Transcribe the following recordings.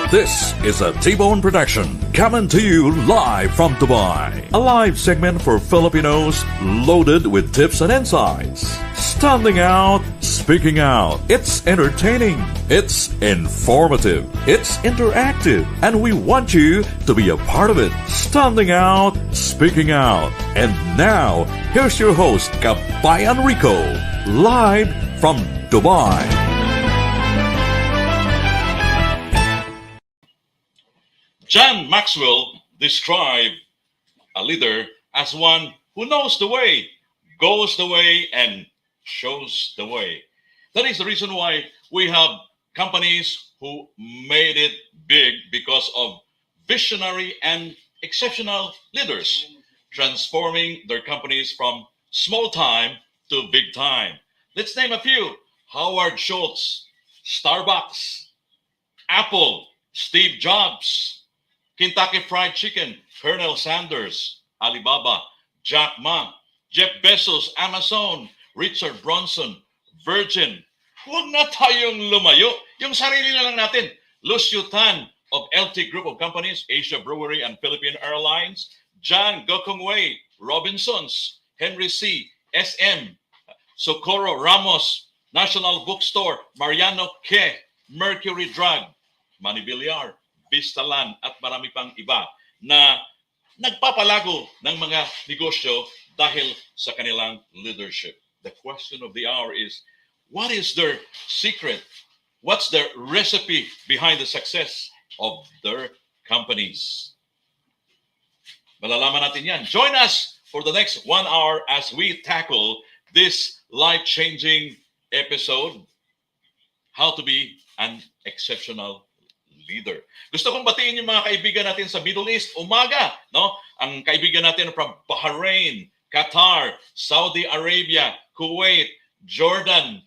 This is a T-Bone production coming to you live from Dubai. A live segment for Filipinos loaded with tips and insights. Standing out, speaking out. It's entertaining. It's informative. It's interactive. And we want you to be a part of it. Standing out, speaking out. And now, here's your host, Kabayan Rico, live from Dubai. John Maxwell described a leader as one who knows the way, goes the way, and shows the way. That is the reason why we have companies who made it big because of visionary and exceptional leaders, transforming their companies from small time to big time. Let's name a few. Howard Schultz, Starbucks, Apple, Steve Jobs, Kentucky Fried Chicken, Colonel Sanders, Alibaba, Jack Ma, Jeff Bezos, Amazon, Richard Branson, Virgin. Huwag na tayong lumayo. Yung sarili na lang natin. Lucio Tan of LT Group of Companies, Asia Brewery and Philippine Airlines, John Gokong Wei, Robinsons, Henry C., SM, Socorro Ramos, National Bookstore, Mariano Ke, Mercury Drug, Manny Villar, Vistalan at marami pang iba na nagpapalago ng mga negosyo dahil sa kanilang leadership. The question of the hour is, what is their secret? What's their recipe behind the success of their companies? Malalaman natin yan. Join us for the next 1 hour as we tackle this life-changing episode, How to be an Exceptional Leader. Gusto kong batiin yung mga kaibigan natin sa Middle East. Umaga, no? Ang kaibigan natin from Bahrain, Qatar, Saudi Arabia, Kuwait, Jordan,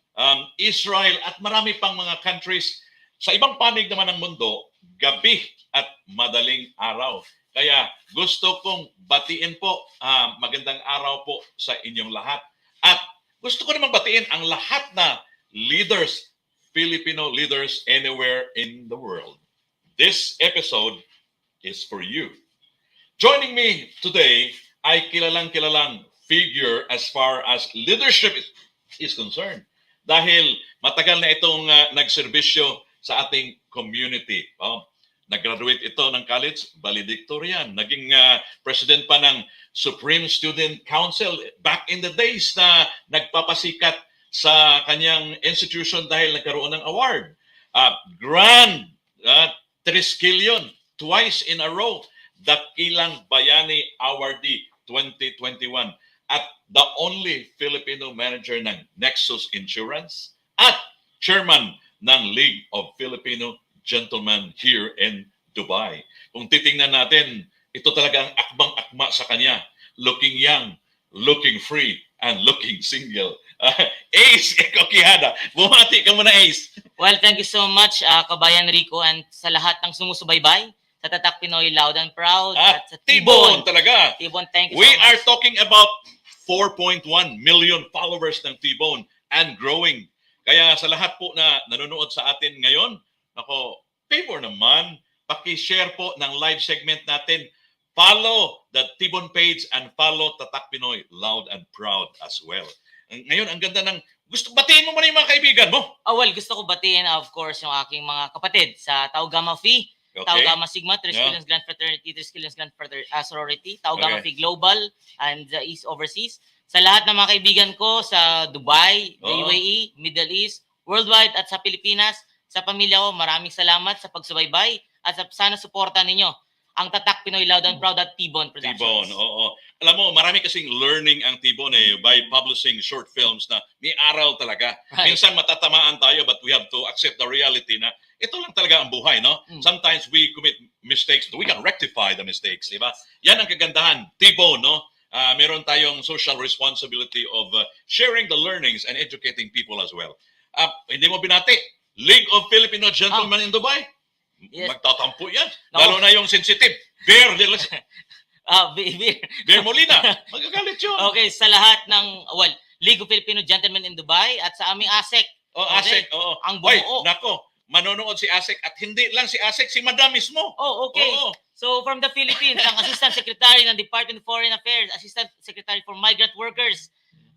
Israel, at marami pang mga countries. Sa ibang panig naman ng mundo, gabi at madaling araw. Kaya gusto kong batiin po, magandang araw po sa inyong lahat. At gusto ko naman batiin ang lahat na leaders, Filipino leaders anywhere in the world. This episode is for you. Joining me today ay kilalang figure as far as leadership is concerned. Dahil matagal na itong nagserbisyo sa ating community. Nag-graduate ito ng college, valedictorian. Naging president pa ng Supreme Student Council back in the days na nagpapasikat sa kanyang institution dahil nagkaroon ng award. Grand Triskelion, twice in a row, Dakilang Bayani Awardee 2021 at the only Filipino manager ng Nexus Insurance at chairman ng League of Filipino Gentlemen here in Dubai. Kung titingnan natin, ito talaga ang akbang-akma sa kanya. Looking young, looking free, and looking single. Ace Kokihada, bumati ka muna, Ace. Well, thank you so much, Kabayan Rico, and sa lahat ng sumusubaybay sa Tatak Pinoy Loud and Proud at sa T-Bone talaga. T-Bone, thank you We so much. are talking about 4.1 million followers ng T-Bone and growing. Kaya sa lahat po na nanonood sa atin ngayon, ako, favor naman, paki-share po ng live segment natin. Follow the T-Bone page and follow Tatak Pinoy Loud and Proud as well. Ngayon, ang ganda ng batiin mo muna yung mga kaibigan mo. Well, gusto ko batiin, of course, yung aking mga kapatid sa Tau Gamma Phi, Tau Okay. Gamma Sigma, Triskelions Grand Fraternity, Triskelions Grand Sorority, Tau Gamma Okay. Phi Global, and the East Overseas. Sa lahat ng mga kaibigan ko sa Dubai, the Oo. UAE, Middle East, worldwide at sa Pilipinas, sa pamilya ko, maraming salamat sa pagsubaybay at sana suporta ninyo ang Tatak Pinoy Loud and Proud at T-Bone T-Bone, Productions. oo. Alam mo, marami kasing learning ang T-Bone by publishing short films na may aral talaga. Right. Minsan matatamaan tayo but we have to accept the reality na ito lang talaga ang buhay, no? Sometimes we commit mistakes, we can rectify the mistakes, di ba? Yan ang kagandahan, T-Bone, no? Meron tayong social responsibility of sharing the learnings and educating people as well. Hindi mo binati, League of Filipino Gentlemen in Dubai. Yes. Magtatampo yan. No. Lalo na yung sensitive. Bear Molina. Magagalit yun. Okay, sa lahat ng, League of Filipino Gentlemen in Dubai at sa aming ASEC. ASEC, oo. Ang Oy, bumuo. nako, manonood si ASEC at hindi lang si ASEC, si Madam mismo. Okay. Oo. So, from the Philippines, ang Assistant Secretary ng Department of Foreign Affairs, Assistant Secretary for Migrant Workers,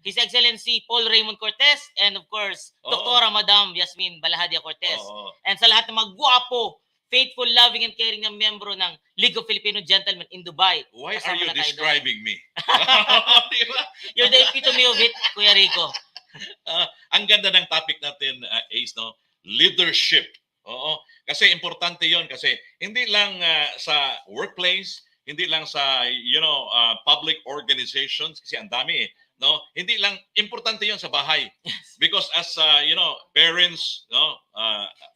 His Excellency Paul Raymond Cortez, and of course, Oo. Doktora Madam Yasmin Balahadia Cortez. Oo. And sa lahat ng mga guwapo, faithful, loving, and caring na miyembro ng League of Filipino Gentlemen in Dubai. Why are Kasama you na tayo doon. describing me? Diba? You're the epitome of it, Kuya Rico. Ang ganda ng topic natin, Ace, no? Leadership. Oo. Kasi importante yon kasi hindi lang sa workplace, hindi lang sa public organizations kasi ang dami no, hindi lang importante yon sa bahay. Because as parents, no,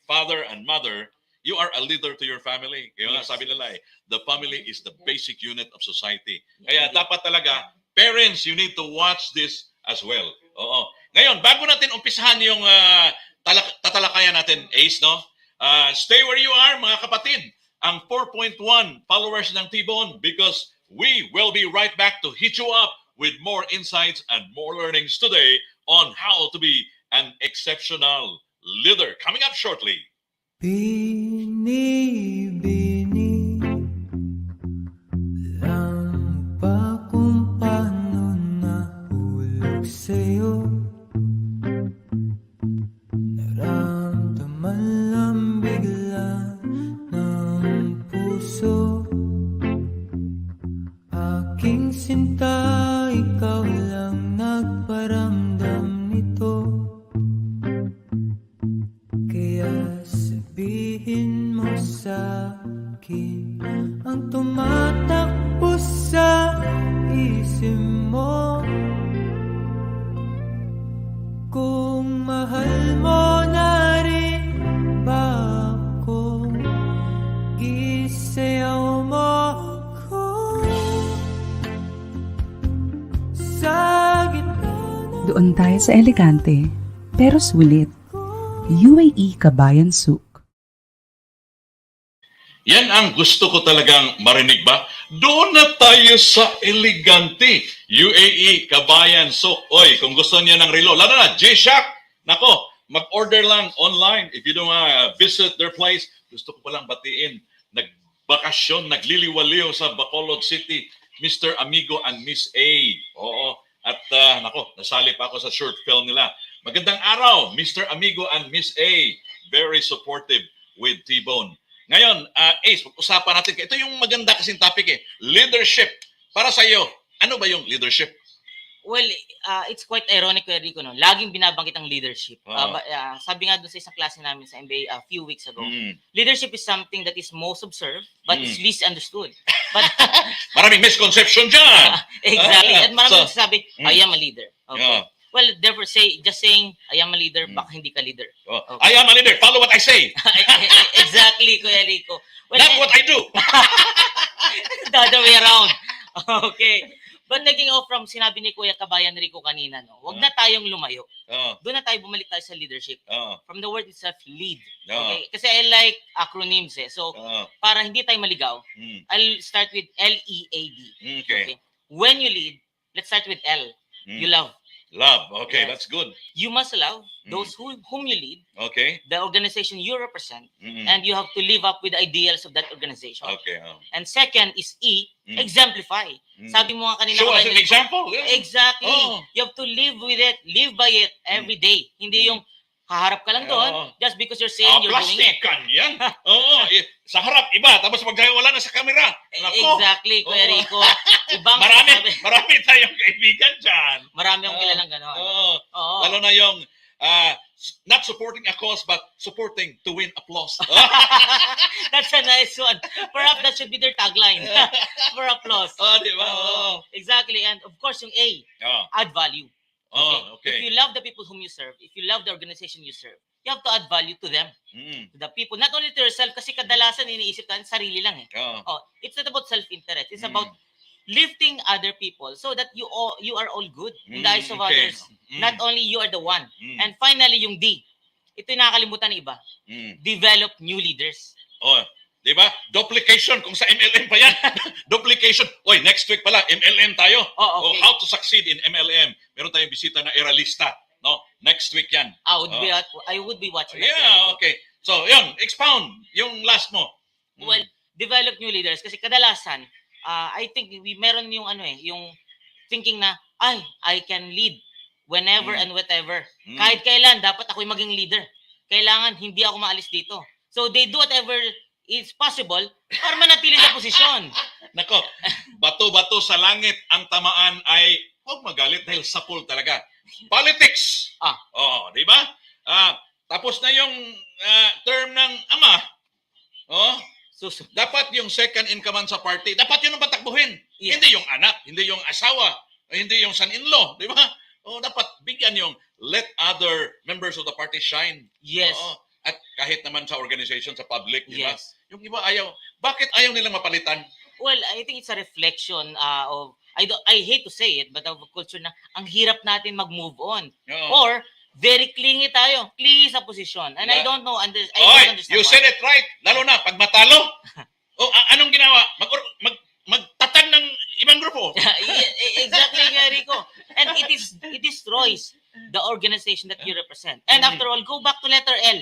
father and mother, you are a leader to your family. Kaya nga sabi nila the family is the basic unit of society. Kaya dapat talaga parents, you need to watch this as well. Oo. Ngayon, bago natin umpisahan yung tatalakayan natin, Ace, no? Stay where you are, mga kapatid. Ang 4.1 followers ng T-Bone, because we will be right back to hit you up with more insights and more learnings today on how to be an exceptional leader. Coming up shortly. Bini-bini lang ba kung paano nahulog sa'yo? Naramdaman lang bigla ng puso. Aking sinta, ikaw lang nagparamdam nito. Kaya sabihin mo sa akin ang tumatakbo sa isip mo. Kung mahal mo na rin ba ako, isayaw mo ako sa gitna ng Doon tayo sa elegante, pero sulit. UAE Kabayan Souk. Yan ang gusto ko talagang marinig ba? Doon na tayo sa elegante. UAE, Kabayan, Souk. Oy, kung gusto niya ng relo, lalo na G-Shock. Nako, mag-order lang online. If you don't visit their place, gusto ko palang batiin. Nagbakasyon, nagliliwaliw sa Bacolod City. Mr. Amigo and Miss A. Oo. At nako, nasali pa ako sa short film nila. Magandang araw, Mr. Amigo and Miss A. Very supportive with T-Bone. Ngayon, Ace, pag-usapan natin. Ito yung maganda kasing topic leadership. Para sa iyo, ano ba yung leadership? Well, it's quite ironic, Kuya Rico, no? Laging binabanggit ang leadership. Wow. Sabi nga doon sa isang klase namin sa MBA a few weeks ago, Mm. leadership is something that is most observed, but is least understood. But Maraming misconception dyan. exactly. At maraming So, nagsasabi, I am a leader. Okay. Yeah. Well, therefore, just saying, I am a leader, baka hindi ka leader. Oh, Okay. I am a leader. Follow what I say. Exactly, Kuya Rico. Well, Not what I do. the other way around. Okay. But naging off from sinabi ni Kuya Kabayan Rico kanina, no? Huwag na tayong lumayo. Oo. Doon na tayo bumalik tayo sa leadership. Oo. From the word itself, lead. Oo. Okay? Kasi I like acronyms So, Oo. para hindi tayo maligaw, Mm. I'll start with LEAD. Okay. When you lead, let's start with L. Mm. You love. Love. Okay, Yes. that's good. You must love those whom you lead, Okay. the organization you represent, Mm-mm. and you have to live up with the ideals of that organization. Okay. And second is E, Mm. exemplify. Mm. Sabi mo nga kanina, Show us Kabayan an Rico, example. Yeah. exactly. Oh. You have to live with it, live by it every day. Hindi yung haharap ka lang doon Oo. just because you're saying you're doing it. Plastikan yan. Oo. Sa harap, iba. Tapos pag wala na sa camera. Nako. Exactly, Kuya Oo. Rico. Ibang Marami tayong kaibigan dyan. Marami akong Oo. kilalang gano'n. Oo. Oo. Lalo na yung not supporting a cause but supporting to win applause. That's a nice one. Perhaps that should be their tagline. For applause. Oh, di ba? Oo. Exactly. And of course, yung A, Oh. add value. Oh, If okay. you love the people whom you serve, if you love the organization you serve, you have to add value to them, Mm. to the people, not only to yourself, kasi kadalasan iniisip natin sarili lang eh. Oh. Oh, it's not about self-interest. It's Mm. about lifting other people so that you are all good in the eyes of Okay. others. Mm. Not only you are the one. Mm. And finally, yung D. Ito yung nakakalimutan ng iba. Mm. Develop new leaders. Oh, di ba? Duplication kung sa MLM pa yan. Duplication. Oy, next week pala MLM tayo. Oh, okay. How to succeed in MLM. Meron tayong bisita na Eralista, no? Next week yan. I would be watching that. Yeah, okay. So, yun, expound yung last mo. Mm. Well, develop new leaders kasi kadalasan I think meron yung yung thinking na I can lead whenever and whatever. Mm. Kahit kailan dapat ako'y maging leader. Kailangan hindi ako maalis dito. So they do whatever is possible para manatili sa posisyon. Nako, bato-bato sa langit ang tamaan ay huwag magalit dahil sapul talaga. Politics. Oh, di ba? Tapos na yung term ng ama. Oh, Susunod. dapat yung second in command sa party, dapat yun ang patakbuhin. Yes. Hindi yung anak, hindi yung asawa, hindi yung son-in-law, di ba? Oh, dapat bigyan yung let other members of the party shine. Yes. Oo. At kahit naman sa organization, sa public, di ba? Yes. Yung iba ayaw. Bakit ayaw nilang mapalitan? Well, I think it's a reflection of I hate to say it, but of a culture na ang hirap natin mag-move on. Oo. Or very clingy tayo. Clingy sa posisyon. And I don't know. I don't Oy, understand you why. said it right. Lalo na pag matalo. Anong ginawa? Magtatag ng ibang grupo. Exactly, Rico. And it destroys the organization that you represent. And after all, go back to letter L.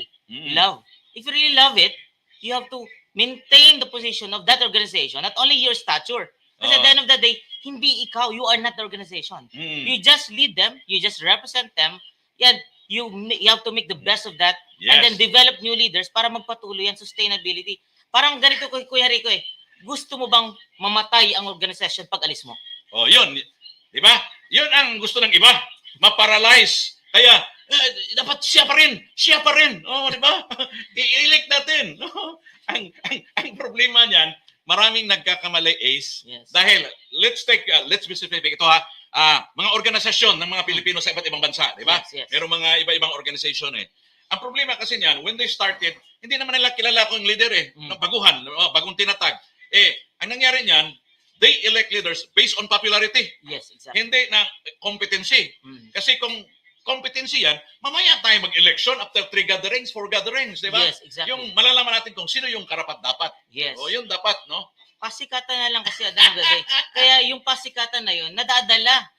Love. If you really love it, you have to maintain the position of that organization, not only your stature. Kasi at the end of the day, hindi ikaw, you are not the organization. You just lead them, you just represent them, and you have to make the best of that, and then develop new leaders para magpatuloy ang sustainability. Parang ganito, Kuya Rico gusto mo bang mamatay ang organization pag alis mo? Oh, yun. Di ba? Yun ang gusto ng iba. Ma-paralyze. Kaya, dapat siya pa rin. Oh, di ba? I-elect natin. Ang problema niyan, maraming nagkakamali, Ace. Yes. Dahil, let's be specific. Ito mga organisasyon ng mga Pilipino sa iba't ibang bansa, di ba? Yes. Merong mga iba-ibang organisasyon eh. Ang problema kasi niyan, when they started, hindi naman nila kilala kung leader ng baguhan, bagong tinatag. Ang nangyari niyan, they elect leaders based on popularity. Yes, exactly. Hindi na competency. Kasi kung competency yan, mamaya tayo mag-election after 3 gatherings, 4 gatherings, di ba? Yes, exactly. Yung malalaman natin kung sino yung karapat-dapat. Yes. O, yun dapat, no? Pasikatan na lang kasi at the end of the day. Kaya yung pasikatan na yun, nadadala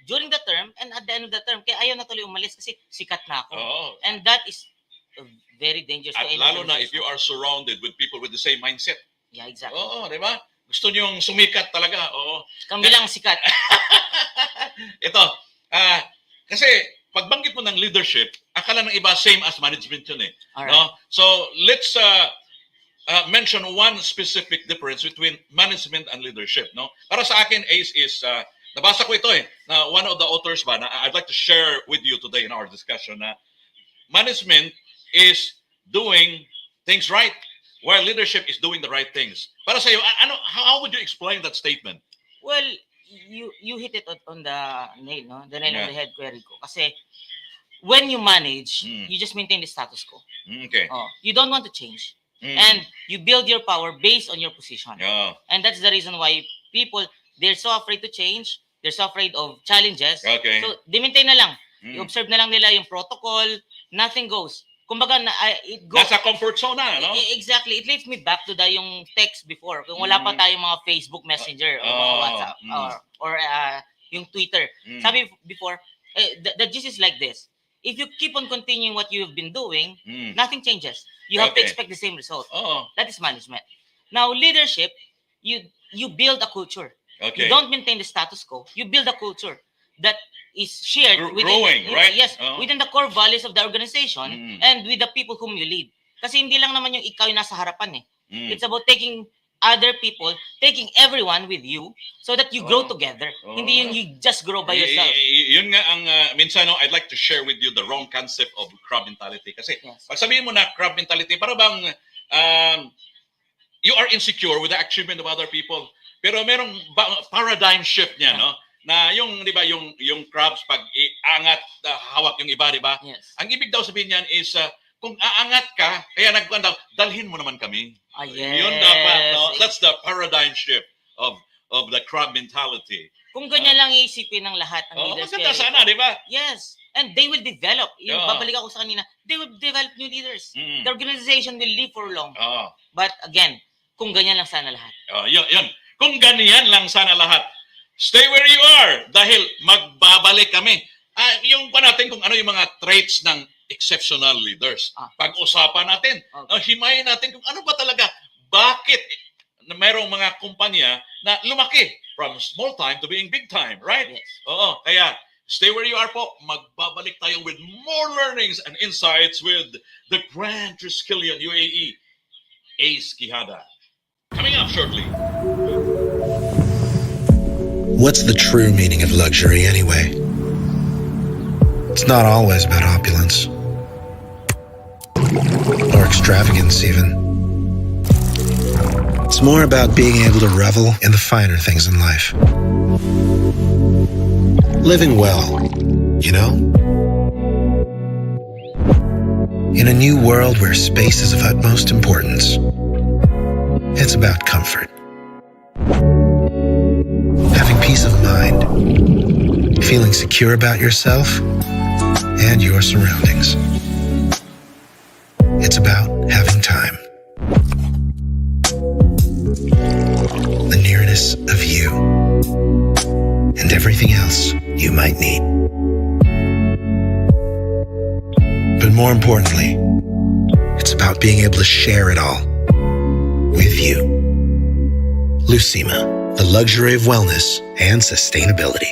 during the term and at the end of the term. Kaya ayaw na tuloy umalis kasi sikat na ako. Oo. And that is very dangerous. At to any lalo na if organization. you are surrounded with people with the same mindset. Yeah, exactly. Oo, di ba? Gusto niyong sumikat talaga. Oo. Kami lang sikat. Ito, kasi pagbanggit mo ng leadership, akala ng iba same as management yun eh. Alright. No? So, let's mention one specific difference between management and leadership. No? Para sa akin, Ace, is, nabasa ko ito na one of the authors ba, na I'd like to share with you today in our discussion na management is doing things right, while leadership is doing the right things. Para sa iyo, how would you explain that statement? Well, you hit it on the nail, no? The nail on the head, Kuya Rico. Kasi when you manage, you just maintain the status quo. Okay. You don't want to change. And you build your power based on your position. Yeah. And that's the reason why people, they're so afraid to change. They're so afraid of challenges. Okay. So, di-maintain na lang. I-observe na lang nila yung protocol. Nothing goes. Kumbaga, it goes. Nasa comfort zone na, no? Exactly. It leads me back to yung text before. Kung wala pa tayong mga Facebook Messenger or mga WhatsApp or yung Twitter. Sabi before, The gist is like this. If you keep on continuing what you've been doing, Mm. nothing changes. You have to Okay. expect the same result. Oo. That is management. Now, leadership, you build a culture. Okay. You don't maintain the status quo. You build a culture that is shared Growing, right? Yes, Oo. within the core values of the organization Mm. and with the people whom you lead. Kasi hindi lang naman yung ikaw yung nasa harapan eh. Mm. It's about taking other people, taking everyone with you so that you grow Oh. together. Oh. Hindi yung you just grow by yourself. Yun nga ang minsan no, I'd like to share with you the wrong concept of crab mentality. Kasi Yes. pag sabihin mo na crab mentality, para bang you are insecure with the achievement of other people. Pero merong paradigm shift niya, no? Na yung, di ba, yung crabs pag iangat, hawak yung iba, di ba? Yes. Ang ibig daw sabihin niyan is, kung aangat ka, kaya nagkuhan daw, dalhin mo naman kami. Ah, yes. Yun dapat, no? That's the paradigm shift of the crab mentality. Kung ganyan lang iisipin ng lahat ng Oh, leaders. maganda kaya- sana, di ba? Yes. And they will develop. Yung Yeah. babalik ako sa kanina, they will develop new leaders. Mm. The organization will live for long. Oh, But again, kung ganyan lang sana lahat. yun. Kung ganyan lang sana lahat, stay where you are dahil magbabalik kami. Yung pa natin kung ano yung mga traits ng exceptional leaders. Pag-usapan natin, Okay. himayin natin kung ano ba talaga, bakit na mayroong mga kumpanya na lumaki from small time to being big time, right? Yes. Oo, kaya stay where you are po. Magbabalik tayo with more learnings and insights with the Grand Triskelion UAE, Ace Quijada. Coming up shortly. What's the true meaning of luxury anyway? It's not always about opulence or extravagance even. It's more about being able to revel in the finer things in life. Living well, you know? In a new world where space is of utmost importance, it's about comfort. Having peace of mind, feeling secure about yourself and your surroundings. It's about having time. The nearness of you and everything else you might need. But more importantly, it's about being able to share it all with you. Lucima, the luxury of wellness and sustainability.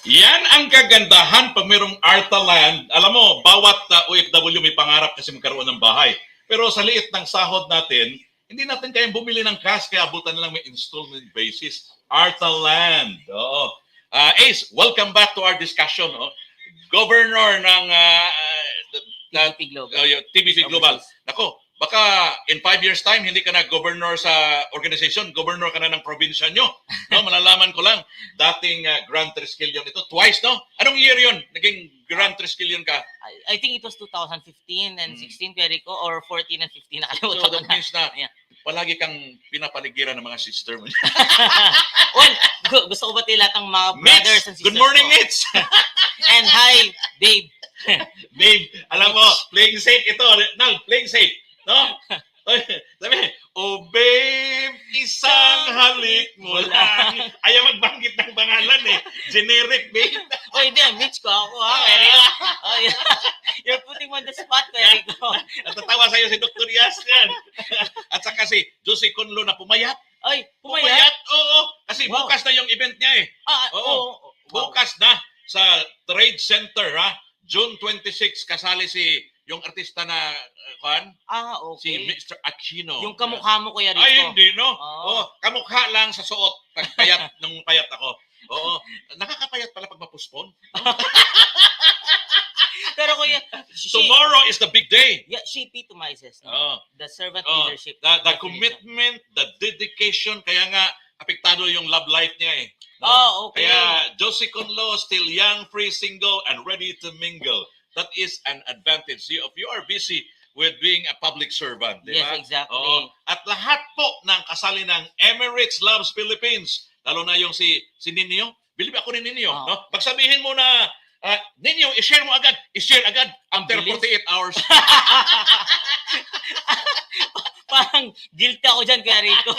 Yan ang kagandahan pag mayroong Arta Land. Alam mo, bawat OFW may pangarap kasi magkaroon ng bahay. Pero sa liit ng sahod natin, hindi natin kayang bumili ng cash, kaya abutan na lang may installment basis. Arta Land. Oo. Ace, welcome back to our discussion. Governor ng TVP Global. TVP Global. Nako, baka in 5 years time, hindi ka na governor sa organization, governor ka na ng probinsya nyo. No, malalaman ko lang, dating Grand Triskelion ito, twice, no? Anong year yun? Naging Grand Triskelion ka? I think it was 2015 and 16, Perico, or 14 and 15. Nakalimutan So ko that na. means na Yeah. palagi kang pinapaligiran ng mga sister mo. Well, gusto ko bati lahat ng mga brothers and Mitch, sisters good morning, ko. Mitch! And hi, babe. Babe, alam mo, playing safe ito. Nal, playing safe. No? Sabi, oh babe, isang halik mo lang. Ayaw magbanggit ng pangalan eh. Generic, babe. Oh, hindi. Mitch ko ako, ha, Perico. Oh, yeah. You're putting me on the spot, Perico. Natatawa sa'yo si Dr. Yas yan. At saka si Josie Conlo na pumayat. Ay, pumayat. Oo. Kasi Wow. bukas na yung event niya eh. Oo. Wow. Bukas na sa Trade Center, ha? June 26, kasali si yung artista na, si Okay. Mr. Aquino. Yung kamukha mo, Kuya Rico. Ay, hindi, no? Oo. Oo. Kamukha lang sa suot. Pagpayat, nung payat ako. Oo. Nakakapayat pala pag mapuspon. Pero Kuya, Tomorrow is the big day. yeah, she epitomizes, no? Oo. The servant Oh, leadership. the definition. commitment, the dedication, kaya nga apektado yung love life niya eh. No? Oh, okay. Kaya Josie Conlo, still young, free, single, and ready to mingle. That is an advantage. If you are busy with being a public servant, di Yes, ba? exactly. Oo. At lahat po ng kasali ng Emirates Loves Philippines, lalo na yung si Ninyo, believe ako ni Ninyo, Oh. no? Pagsabihin mo na, Ninyo, i-share mo agad, i-share agad after bilis. 48 hours. Parang guilty ako dyan, Kuya Rico.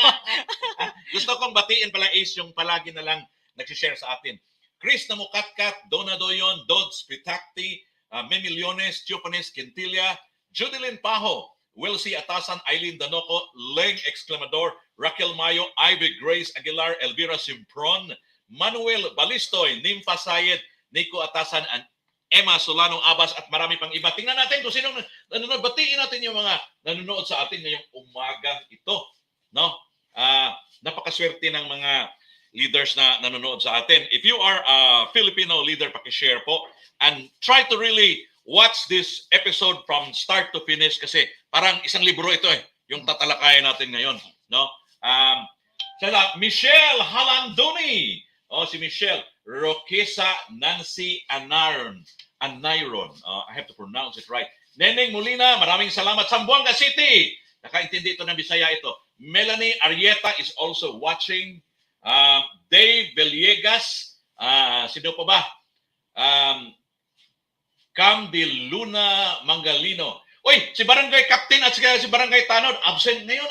Gusto kong batiin pala Ace yung palagi na lang nagsishare sa atin. Chris Namukatkat, Donna Doyon, Dodds Pitacti, Memiliones, Tiopanes Quintilla, Judilyn Pajo, Wilsie Atasan, Eileen Danoco, Leng Exclamador, Raquel Mayo, Ivy Grace Aguilar, Elvira Simpron, Manuel Balistoy, Nympha Sayed, Nico Atasan, and Emma Solano Abas at marami pang iba. Tingnan natin kung sino nanonood. Batiin natin yung mga nanonood sa atin ngayong umagang ito. No? Napakaswerte ng mga leaders na nanonood sa atin. If you are a Filipino leader, pakishare po. And try to really watch this episode from start to finish kasi parang isang libro ito yung tatalakayan natin ngayon. No? Michelle Halandoni. Si Michelle. Roquesa Nancy Anaron. I have to pronounce it right. Neneng Molina, maraming salamat. Zamboanga City. Nakaintindi ito ng Bisaya ito. Melanie Arieta is also watching. Dave Villegas. Sino pa ba? Cam de Luna Mangalino. Uy, si Barangay Captain at si Barangay Tanod, absent ngayon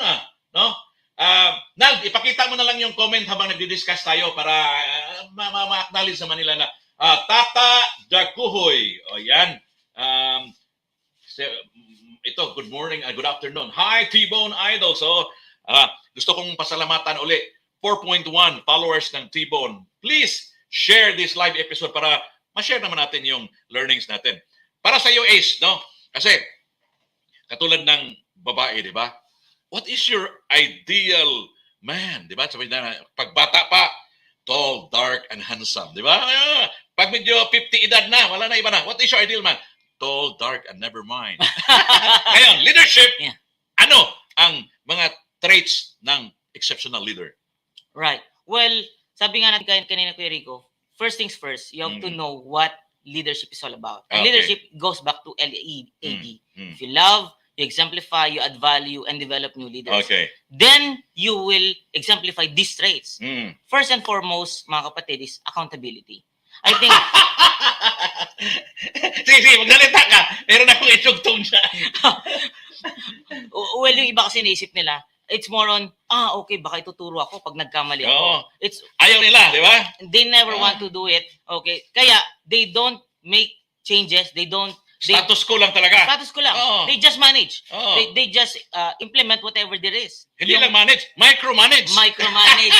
no? Nag, ipakita mo na lang yung comment habang nagdi-discuss tayo para ma-acknowledge naman nila na Tata Daguhoy. O yan. Ito, good morning, good afternoon. Hi, T-Bone Idol. So, gusto kong pasalamatan uli. 4.1 followers ng T-Bone. Please share this live episode para ma-share naman natin yung learnings natin. Para sa iyo, Ace, no? Kasi, katulad ng babae, di ba? What is your ideal man? Di ba? Sabi na, pagbata pa, tall, dark, and handsome. Di ba? Pag medyo 50 edad na, wala na iba na. What is your ideal man? Tall, dark, and never mind. Ngayon, leadership, ano ang mga traits ng exceptional leader? Right. Well, sabi nga natin kanina, Kuya Rico, first things first, you have to know what leadership is all about. And leadership goes back to LEAD. If you love, you exemplify, you add value, and develop new leaders. Okay. Then, you will exemplify these traits. First and foremost, mga kapatid, is accountability. I think... sige, magdalita ka. Meron akong itugtong siya. Well, yung iba kasi naisip nila, it's more on, okay, baka ituturo ako pag nagkamali ako. Ayaw nila, di ba? They never want to do it. Okay. Kaya, they don't make changes. Status quo lang talaga. Status quo lang. They just manage. They just implement whatever there is. Hindi lang manage, micromanage. Micromanage.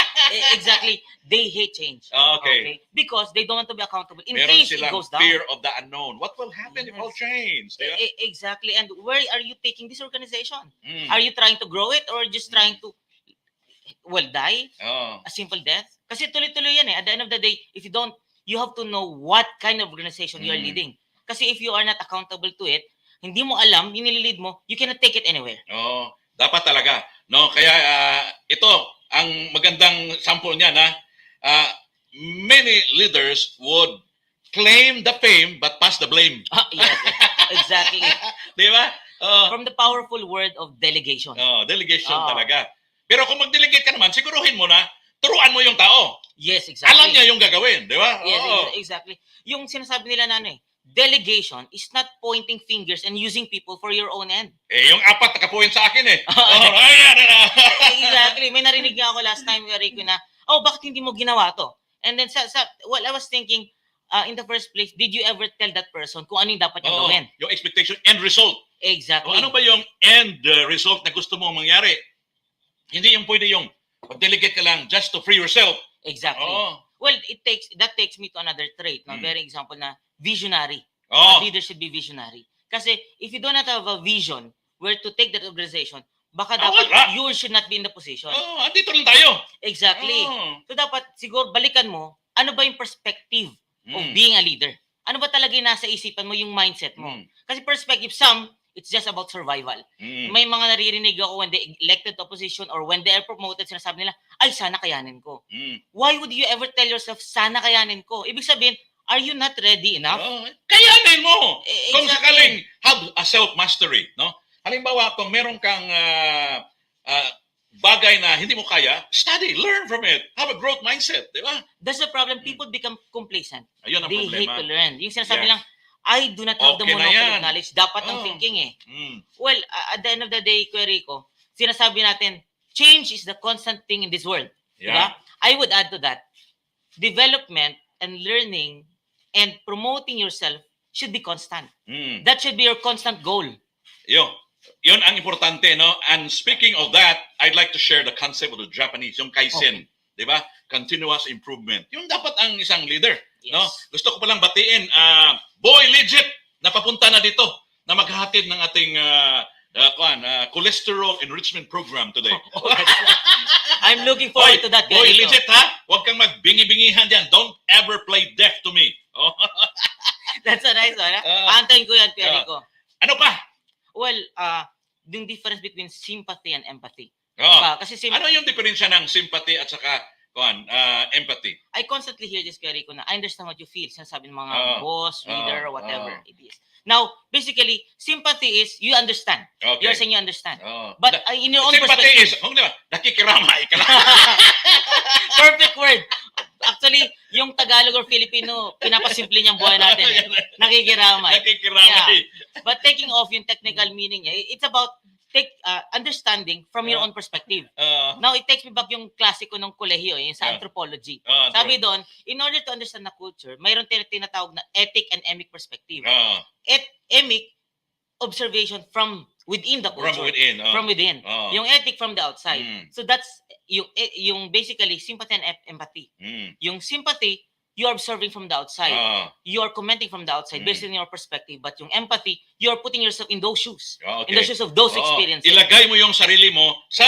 Exactly. They hate change. Okay. Because they don't want to be accountable. In Meron case it silang goes down. fear of the unknown. What will happen if all change? Diba? Exactly. And where are you taking this organization? Are you trying to grow it or just trying to, die? A simple death? Kasi tuloy-tuloy yan At the end of the day, if you don't, you have to know what kind of organization you are leading. Kasi if you are not accountable to it, hindi mo alam, yung nililid mo, you cannot take it anywhere. Dapat talaga. No? Kaya ito, ang magandang sample niya na many leaders would claim the fame but pass the blame. Yes, exactly. Di ba? From the powerful word of delegation. Delegation talaga. Pero kung mag-delegate ka naman, siguruhin mo na, turuan mo yung tao. Yes, exactly. Alam niya yung gagawin, di ba? Yes, exactly. Yung sinasabi nila na delegation is not pointing fingers and using people for your own end. Yung apat nakapuhin sa akin Exactly. May narinig nga ako last time, Rico, na, bakit hindi mo ginawa to? And then, I was thinking, in the first place, did you ever tell that person kung ano yung dapat niya gawin? Yung expectation, end result. Exactly. Ano ba yung end result na gusto mo mangyari? Hindi yung pwede yung mag-delegate ka lang just to free yourself. Exactly. Well, that takes me to another trait. No? Very example na visionary. A leader should be visionary. Kasi if you do not have a vision where to take that organization, baka dapat you should not be in the position. Andito lang tayo. Exactly. So dapat siguro balikan mo, ano ba yung perspective of being a leader? Ano ba talaga yung nasa isipan mo, yung mindset mo? Kasi perspective, it's just about survival. May mga naririnig ako when they elected to position or when they are promoted, sinasabi nila, ay, sana kayanin ko. Why would you ever tell yourself, sana kayanin ko? Ibig sabihin, are you not ready enough? Kayanin mo! Exactly. Kung sakaling have a self-mastery, no? Halimbawa, kung meron kang bagay na hindi mo kaya, study, learn from it. Have a growth mindset, di ba? That's the problem. People become complacent. Ayun ang They problema. hate to learn. Yung sinasabi lang, I do not have the monopoly of knowledge. Dapat ang thinking Well, at the end of the day, Kuya Rico, sinasabi natin, change is the constant thing in this world. Yeah. Diba? I would add to that, development and learning and promoting yourself should be constant. Mm. That should be your constant goal. Yun ang importante, no? And speaking of that, I'd like to share the concept of the Japanese, yung kaizen, di ba? Continuous improvement. Yung dapat ang isang leader, Yes. no? Gusto ko palang batiin, Boy Legit, napapunta na dito na maghahatid ng ating cholesterol enrichment program today. I'm looking forward to that. Boy Kuya Rico. Legit, ha? Huwag kang magbingi-bingihan dyan. Don't ever play deaf to me. Oh. That's a nice one. Ah. Antayin ko yan, Kuya Ah. Rico. Ano pa? Well, yung difference between sympathy and empathy. Oh. Kasi Ano yung diferensya ng sympathy at saka empathy? I constantly hear this, Kuya Rico, na I understand what you feel. Sinasabi ng mga Oh. boss, leader, Oh. whatever Oh. it is. Now, basically, sympathy is you understand. Okay. You're saying you understand. Oh. But in your own sympathy perspective, is, nakikiramay ka lang. perfect word. Actually, yung Tagalog or Filipino, pinapasimple niyang buhay natin. Eh. Nakikiramay. Nakikiramay. But taking off yung technical meaning niya, it's about understanding from your own perspective. Now, it takes me back yung klasiko ng kolehiyo, yung sa anthropology. Sabi doon, in order to understand the culture, mayroon tinatawag na ethic and emic perspective. Emic, observation from within the culture. From within. Yung ethic from the outside. Mm. So that's yung basically sympathy and empathy. Yung sympathy, you are observing from the outside. You are commenting from the outside based on your perspective. But yung empathy, you are putting yourself in those shoes. In the shoes of those experiences. Ilagay mo yung sarili mo sa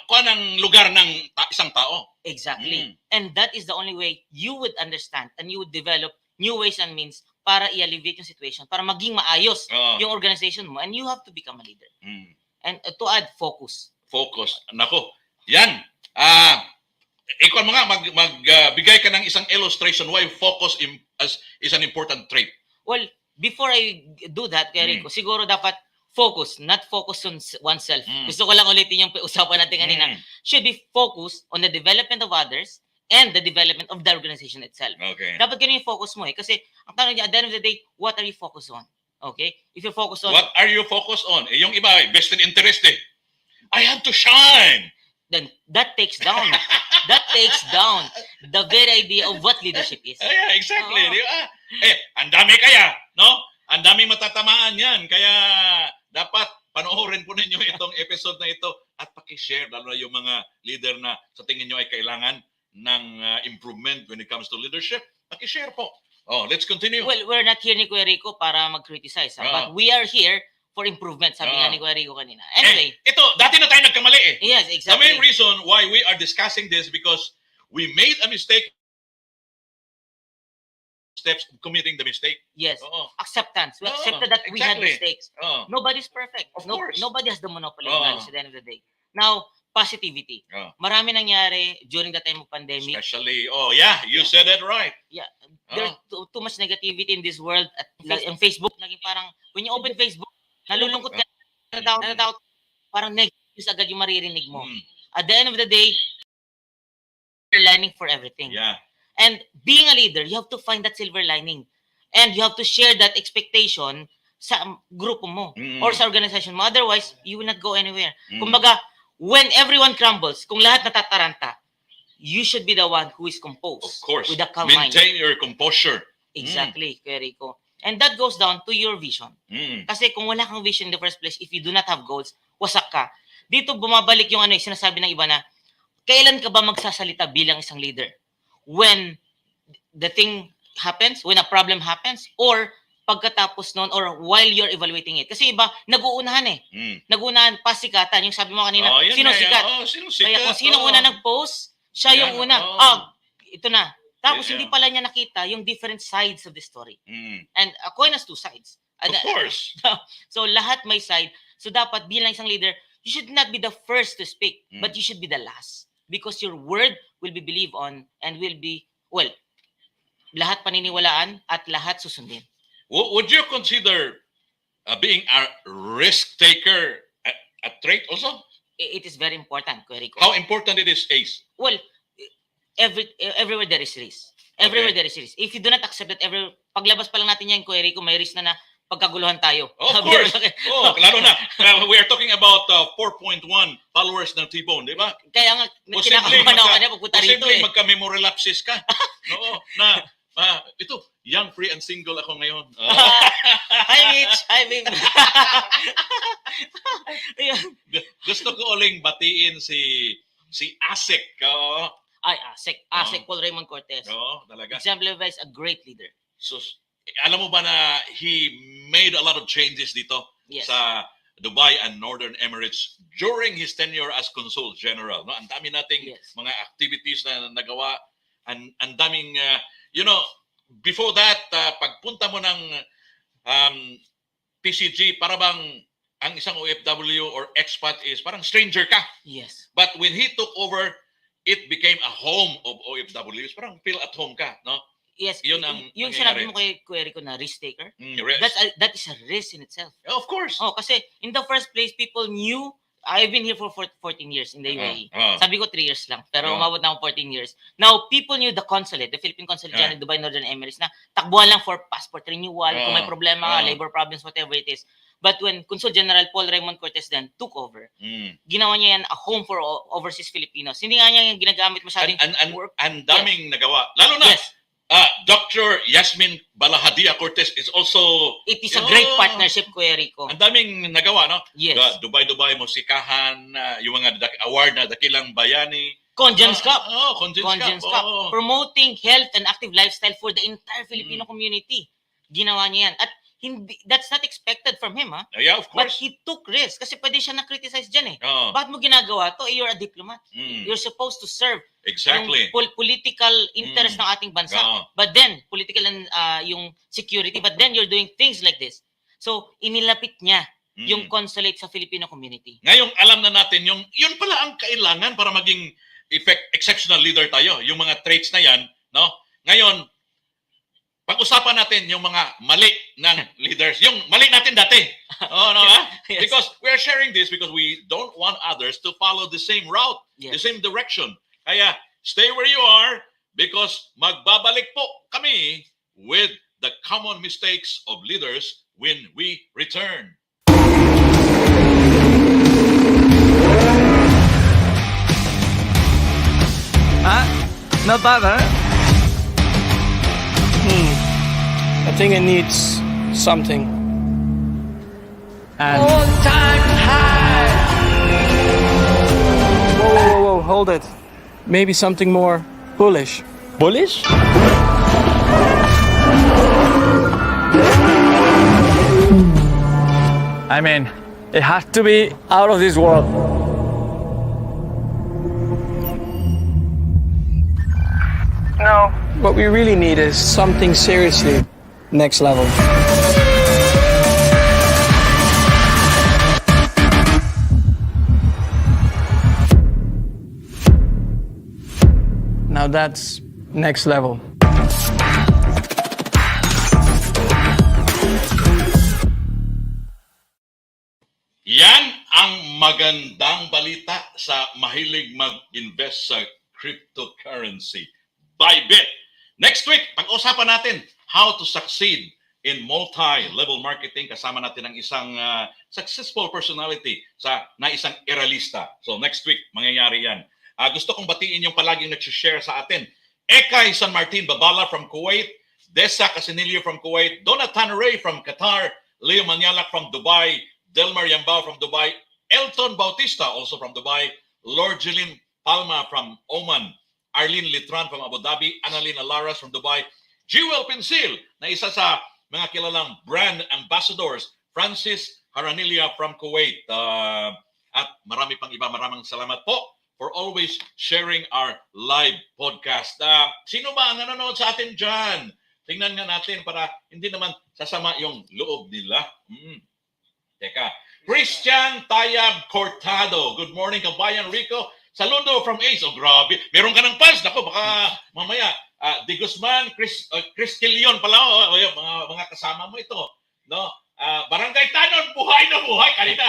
ng lugar ng isang tao. Exactly. And that is the only way you would understand and you would develop new ways and means para i-alleviate yung situation, para maging maayos yung organization mo. And you have to become a leader. And to add, focus. Focus. Nako, yan. Ikaw mo nga, magbigay ka ng isang illustration why focus is an important trait. Well, before I do that, Kuya Rico, siguro dapat focus, not focus on oneself. Gusto ko lang ulitin yung usapan natin kanina. Should be focused on the development of others and the development of the organization itself. Okay. Dapat ganun yung focus mo eh. Kasi, ang tanong niya, at the end of the day, what are you focused on? Okay? If you focus on... What are you focused on? Yung iba, vested interest eh. I have to shine. Then that takes down the very idea of what leadership is. Yeah, exactly. Di ba? Ang dami kaya, no? Ang daming matatamaan yan. Kaya dapat panoorin po ninyo itong episode na ito at paki-share, lalo na yung mga leader na sa tingin nyo ay kailangan ng improvement when it comes to leadership. Paki-share po. Let's continue. Well, we're not here ni Kuya Rico para mag-criticize. But we are here for improvement, sabi nga ni Kuya Rico kanina. Anyway. Ito, dati na tayo nagkamali eh. Yes, The exactly. main reason why we are discussing this because we made a mistake steps of committing the mistake. Yes. Acceptance. We accepted that we had mistakes. Nobody's perfect. Of course. Nobody has the monopoly of knowledge at the end of the day. Now, positivity. Marami nangyari during the time of pandemic. Especially, you said it right. Yeah. There's too much negativity in this world. At yung Facebook, naging parang, when you open Facebook, nalulungkot ka, natatakot, parang negative agad yung maririnig mo. At the end of the day, you're lining for everything. Yeah. And being a leader, you have to find that silver lining. And you have to share that expectation sa grupo mo or sa organization mo. Otherwise, you will not go anywhere. Kumbaga, when everyone crumbles, kung lahat natataranta, you should be the one who is composed. Of course. With a calm mind. Maintain your composure. Exactly, Kuya Rico. And that goes down to your vision. Kasi kung wala kang vision in the first place, if you do not have goals, wasak ka. Dito bumabalik yung sinasabi ng iba na, kailan ka ba magsasalita bilang isang leader? When the thing happens, when a problem happens, or pagkatapos noon, or while you're evaluating it. Kasi iba, nag-uunahan eh. Nag-uunahan, pasikatan. Yung sabi mo kanina, sino sikat? Sino sikat? Kaya kung sino una nag-post, siya yung una. Ito na. Tapos hindi pala niya nakita yung different sides of the story. And a coin has two sides. Of course. So lahat may side. So dapat bilang isang leader, you should not be the first to speak, but you should be the last. Because your word will be believed on and will be, well, lahat paniniwalaan at lahat susundin. Would you consider being a risk taker a trait also? It is very important, Kuya Rico. How important it is, Ace? Well, everywhere there is risk. Everywhere there is risk. If you do not accept that paglabas pa lang natin yan, Kuya Rico, may risk na pagkaguluhan tayo. Of course. Lalo na. We are talking about 4.1 followers ng T-Bone, di ba? Kaya nga, kinakabahan ako kanina pagpunta rito Posibleng magka-memory lapses ka. No, na Ito, young, free, and single ako ngayon. Hi, Mitch. Hi, babe. Ayun. Gusto ko uling batiin si Asik. Ay, Asek Paul Raymond Cortez. Talaga. Exemplifies a great leader. So, alam mo ba na he made a lot of changes dito Yes. sa Dubai and Northern Emirates during his tenure as Consul General. No? Ang dami nating Yes. mga activities na nagawa. Ang daming, before that, pagpunta mo ng PCG, para bang ang isang OFW or expat is parang stranger ka. Yes. But when he took over, it became a home of OFWs. Parang feel at home ka, no? Yes. Yun ang yung nangyayari. sinabi mo kay Kuya Rico na risk taker, Rest. that is a risk in itself. Of course. Oh, kasi in the first place, people knew, I've been here for 14 years in the UAE. Sabi ko 3 years lang, pero umabot na ako 14 years. Now, people knew the consulate, the Philippine consulate dyan in Dubai, Northern Emirates, na takbuhan lang for passport renewal, kung may problema, labor problems, whatever it is. But when Consul General Paul Raymond Cortez then took over, ginawa niya yan a home for overseas Filipinos. Hindi nga niya yung ginagamit masyadong work. And daming nagawa. Lalo na, Yes. Dr. Yasmin Balahadia Cortez is also... It is a great partnership, Kuya Rico. Ang daming nagawa, no? Yes. Dubai Musikahan, yung mga award na Dakilang Bayani. Congens Cup. Congens Cup. Cup. Promoting health and active lifestyle for the entire Filipino community. Ginawa niya yan. At hindi, that's not expected from him, ha? Yeah, of But course. he took risk kasi pwede siya na-criticize dyan eh. Oo. Bakit mo ginagawa to? You're a diplomat. You're supposed to serve Exactly. yung political interest ng ating bansa. Oo. But then, political and yung security, but then you're doing things like this. So, inilapit niya yung consulate sa Filipino community. Ngayong alam na natin, yun pala ang kailangan para maging exceptional leader tayo. Yung mga traits na yan, no? Ngayon, pag-usapan natin yung mga mali ng leaders. Yung mali natin dati. No, Yes. Because we're sharing this because we don't want others to follow the same route, Yes. the same direction. Kaya, stay where you are because magbabalik po kami with the common mistakes of leaders when we return. Not bad, huh? I think it needs something. And whoa, hold it. Maybe something more bullish. Bullish? I mean, it has to be out of this world. No. What we really need is something seriously next level. Now that's next level. Yan ang magandang balita sa mahilig mag-invest sa cryptocurrency. Bybit. Next week, pag-usapan natin how to succeed in multi-level marketing. Kasama natin ang isang successful personality na isang iralista. So next week, mangyayari yan. Gusto kong batiin yung palaging nag-share sa atin. Ekay San Martin Babala from Kuwait, Desa Casinilio from Kuwait, Donatan Ray from Qatar, Leo Manyalak from Dubai, Delmar Yambao from Dubai, Elton Bautista also from Dubai, Lord Jeline Palma from Oman, Arlene Litran from Abu Dhabi, Annalena Laras from Dubai, Jewel Pensil na isa sa mga kilalang brand ambassadors, Francis Haranilia from Kuwait, at marami pang iba. Maraming salamat po for always sharing our live podcast. Sino ba ang nanonood sa atin dyan? Tingnan nga natin para hindi naman sasama yung loob nila. Teka. Christian Tayab Cortado. Good morning, Kabayan Rico. Saludo from Ace. Oh, grabe. Meron ka ng fans. Ako, baka mamaya. De Guzman, Chris Quilion pala. Mga kasama mo ito. No? Barangay Tanon, buhay na buhay. Kanina,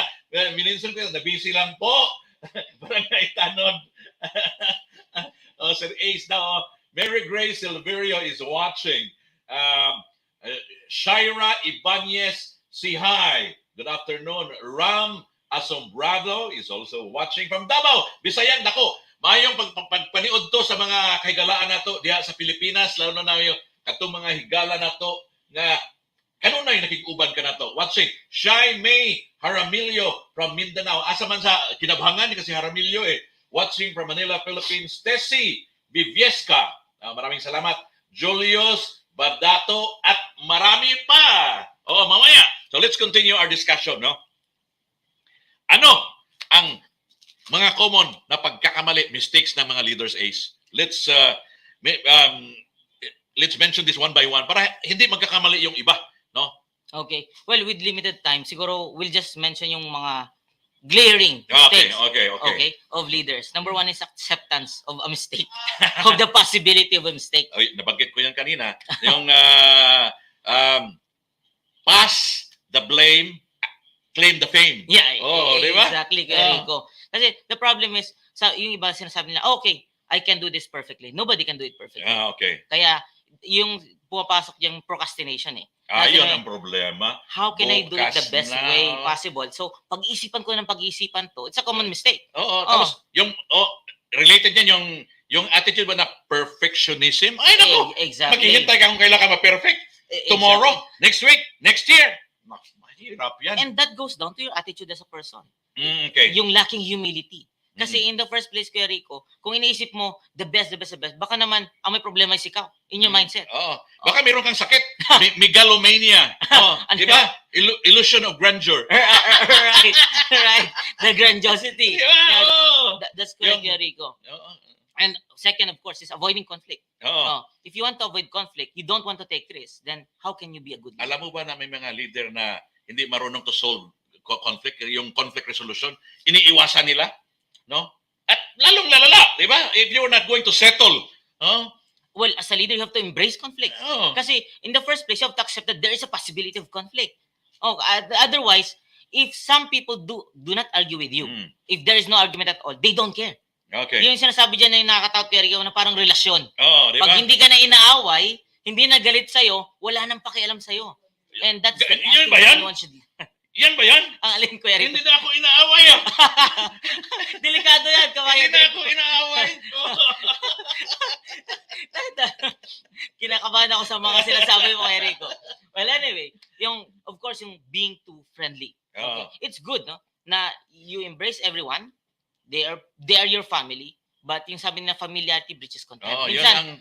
mininsul ko, na-busy lang po. Barangay Tanon. Sir Ace now. Mary Grace Silverio is watching. Shaira Ibanez, say hi. Good afternoon. Ram Asombrado is also watching from Davao. Bisayang dako. Mayong pagpaniod to sa mga kahigalaan nato diha sa Pilipinas, lalo na yung katong mga higala na to nga kanunay nakig-uban ka na to. Watching Shy May Jaramillo from Mindanao. Asa man sa kinabhangan ni kasi Jaramillo eh. Watching from Manila, Philippines. Tessie Viviesca. Maraming salamat. Julius Badato at marami pa. Oh, mamaya. So let's continue our discussion, no? Ano ang mga common na pagkakamali, mistakes ng mga leaders, Ace? Let's mention this one by one para hindi magkakamali yung iba, no? Okay. Well, with limited time, siguro we'll just mention yung mga glaring Okay, mistakes okay. of leaders. Number one is acceptance of a mistake, of the possibility of a mistake. Oy, nabanggit ko yan kanina. Yung pass the blame, claim the fame. Yeah, di ba? exactly, Yeah. Rico. Kasi the problem is, yung iba sinasabi nila, okay, I can do this perfectly. Nobody can do it perfectly. Okay. Kaya, yung pumapasok yung procrastination eh. Yun Kasi, ang problema. how can I do it the Bukas best na. way possible? So, pag-isipan ko ng pag-isipan to, it's a common mistake. Oo, tapos related yan yung attitude ba na perfectionism? Ay, nako! Exactly. Maghihintay ka kung kailan ka ma-perfect. Tomorrow, next week, next year. Mahirap yan. And that goes down to your attitude as a person. Okay. Yung lacking humility. Kasi in the first place, Kuya Rico, kung iniisip mo, the best, baka naman, ang may problema is ikaw, in your mindset. Oo. Baka meron kang sakit. Megalomania. Di ba? Illusion of grandeur. right. The grandiosity. Yeah, That's correct, Kuya Rico. And second, of course, is avoiding conflict. If you want to avoid conflict, you don't want to take risks, then how can you be a good leader? Alam mo ba na may mga leader na hindi marunong to solve conflict, yung conflict resolution, iniiwasan nila? No? At lalong lalala, di ba? If you're not going to settle, Well, as a leader, you have to embrace conflict. Oh. Kasi in the first place, you have to accept that there is a possibility of conflict. Otherwise, if some people do not argue with you, if there is no argument at all, they don't care. Okay. Yung sinasabi dyan na yung nakakatakot kay Rico na parang relasyon. Di ba? Pag hindi ka na inaaway, hindi na galit sa'yo, wala nang pakialam sa'yo. And that's the last Yun thing ba yan? anyone should... Yan ba yan? Ang alin, Kuya Rico. Hindi na ako inaaway. Delikado yan, kabayan. Hindi na ako inaaway. Kinakabahan ako sa mga sinasabi mo, Kuya Rico. Well, anyway, of course, yung being too friendly. Okay? It's good, no? Na you embrace everyone. They are your family. But yung sabi na familiarity breaches contempt. Yun ang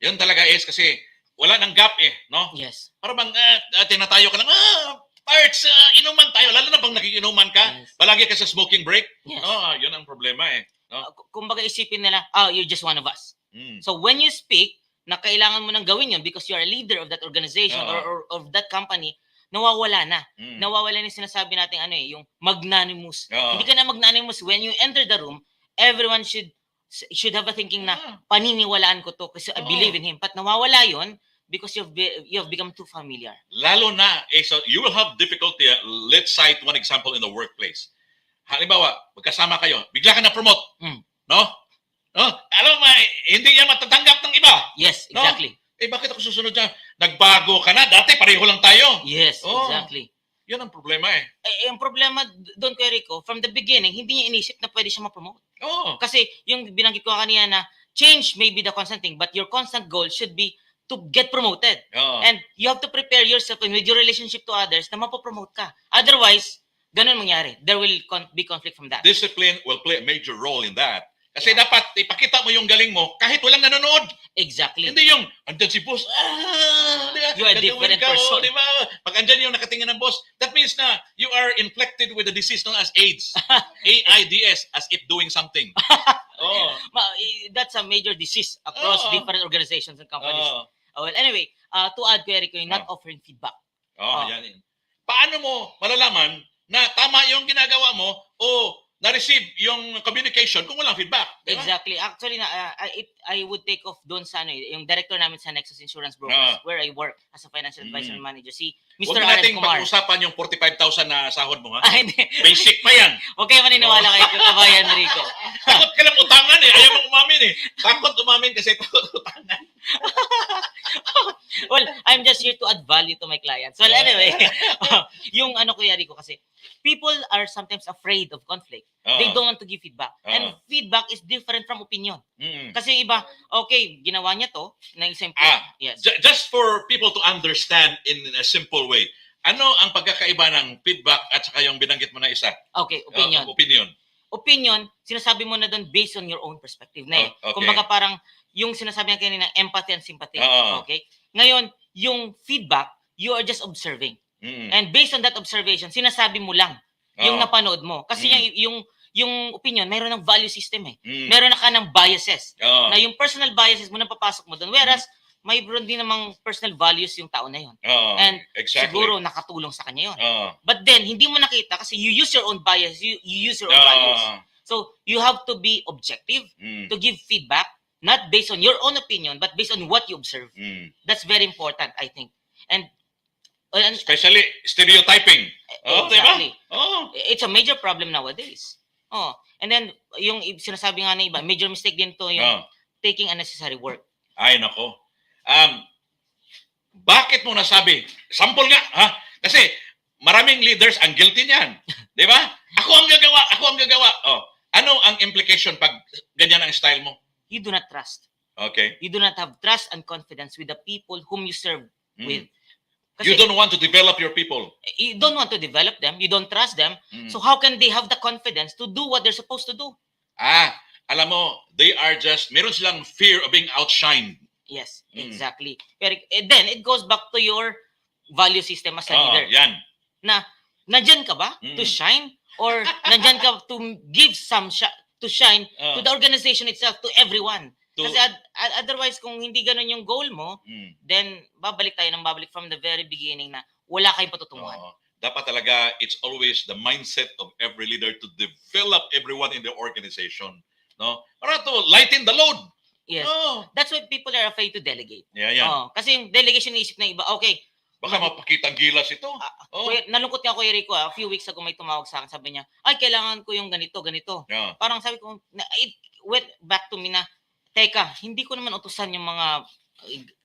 yun talaga is kasi wala nang gap no? Yes. Para bang tinatayo ka lang, parts, inuman tayo. Lalo na bang nakikinuman ka, Yes. palagi ka sa smoking break. Yes. Yun ang problema no? Kumbaga isipin nila, you're just one of us. Mm. So when you speak, na kailangan mo nang gawin yun because you are a leader of that organization or of that company, nawawala na. Nawawala na yung sinasabi natin yung magnanimous. Hindi ka na magnanimous. When you enter the room, everyone should have a thinking na paniniwalaan ko to kasi I believe in him. But nawawala yun because you have become too familiar. Lalo na, so you will have difficulty. Let's cite one example in the workplace. Halimbawa, magkasama kayo, bigla ka na-promote. No? Alam mo, hindi yan matatanggap ng iba. Yes, exactly. Bakit ako susunod dyan? Nagbago ka na. Dati, pareho lang tayo. Yes, exactly. Yan ang problema Yung problema doon kay Rico, from the beginning, hindi niya inisip na pwede siya ma-promote. Kasi yung binanggit ko kanina na change may be the constant thing, but your constant goal should be to get promoted. And you have to prepare yourself with your relationship to others na mapopromote ka. Otherwise, ganun mangyari. There will be conflict from that. Discipline will play a major role in that. Kasi dapat ipakita mo yung galing mo kahit walang nanonood. Exactly. Hindi yung, andyan si boss, You are a different person. Di ba? Pag andyan yung nakatingin ng boss, that means na you are inflected with a disease known as AIDS. AIDS, as if doing something. That's a major disease across different organizations and companies. Well, anyway, to add, Kuya Rico, not offering feedback. Yan. Paano mo malalaman na tama yung ginagawa mo o na-receive yung communication kung walang feedback? Diba? Exactly. Actually, I would take off doon sa yung director namin sa Nexus Insurance Brokers where I work as a financial advisor and manager, si Mr. Huwag Arad nating Kumar. pag-usapan yung 45,000 na sahod mo, ha? Hindi. Basic pa yan. Huwag kayo maniniwala kay kabayan, Rico. Takot ka lang utangan Ayaw mo umamin Takot umamin kasi takot utangan. Well, I'm just here to add value to my clients. Well, anyway, yung Kuya Rico kasi, people are sometimes afraid of conflict They don't want to give feedback. And feedback is different from opinion. Kasi yung iba, okay, ginawa niya to, na example. Yes. Just for people to understand in a simple way, ano ang pagkakaiba ng feedback at saka yung binanggit mo na isa? Okay, opinion. Opinion, sinasabi mo na doon based on your own perspective na Okay. Kumbaga parang yung sinasabi niya kanina, empathy and sympathy. Okay? Ngayon, yung feedback, you are just observing. And based on that observation, sinasabi mo lang yung napanood mo. Kasi yung opinion, mayroon ng value system eh. Meron na ka ng biases. Na yung personal biases mo na papasok mo doon. Whereas, mayroon din namang personal values yung tao na yun. And siguro nakatulong sa kanya yun. But then, hindi mo nakita kasi you use your own bias, you use your own values. So, you have to be objective to give feedback, not based on your own opinion, but based on what you observe. That's very important, I think. And especially stereotyping. Exactly. Diba? It's a major problem nowadays. And then, yung sinasabi nga na iba, major mistake din to yung taking unnecessary work. Ay, nako. Bakit mo nasabi? Sample nga, ha? Kasi maraming leaders ang guilty niyan. Di ba? Ako ang gagawa. Ano ang implication pag ganyan ang style mo? You do not trust. Okay. You do not have trust and confidence with the people whom you serve with. Kasi You don't want to develop your people. you don't want to develop them. You don't trust them. So how can they have the confidence to do what they're supposed to do? Alam mo, they are just, meron silang fear of being outshined. Yes, exactly. Pero then, it goes back to your value system as a leader. Yan. Na, nandyan ka ba to shine? Or nandyan ka to give some to shine to the organization itself, to everyone? Kasi otherwise, kung hindi ganun yung goal mo, then babalik from the very beginning na wala kayong patutunguhan. Dapat talaga, it's always the mindset of every leader to develop everyone in the organization. No? Para to lighten the load. Yes. That's why people are afraid to delegate. Yeah. Kasi yung delegation isip na iba, okay. Baka mapakitang gilas ito. Nalungkot nga ako, Rico, a few weeks ago may tumawag sa akin, sabi niya, ay, kailangan ko yung ganito. Yeah. Parang sabi ko, it went back to me na, teka, hindi ko naman utusan yung mga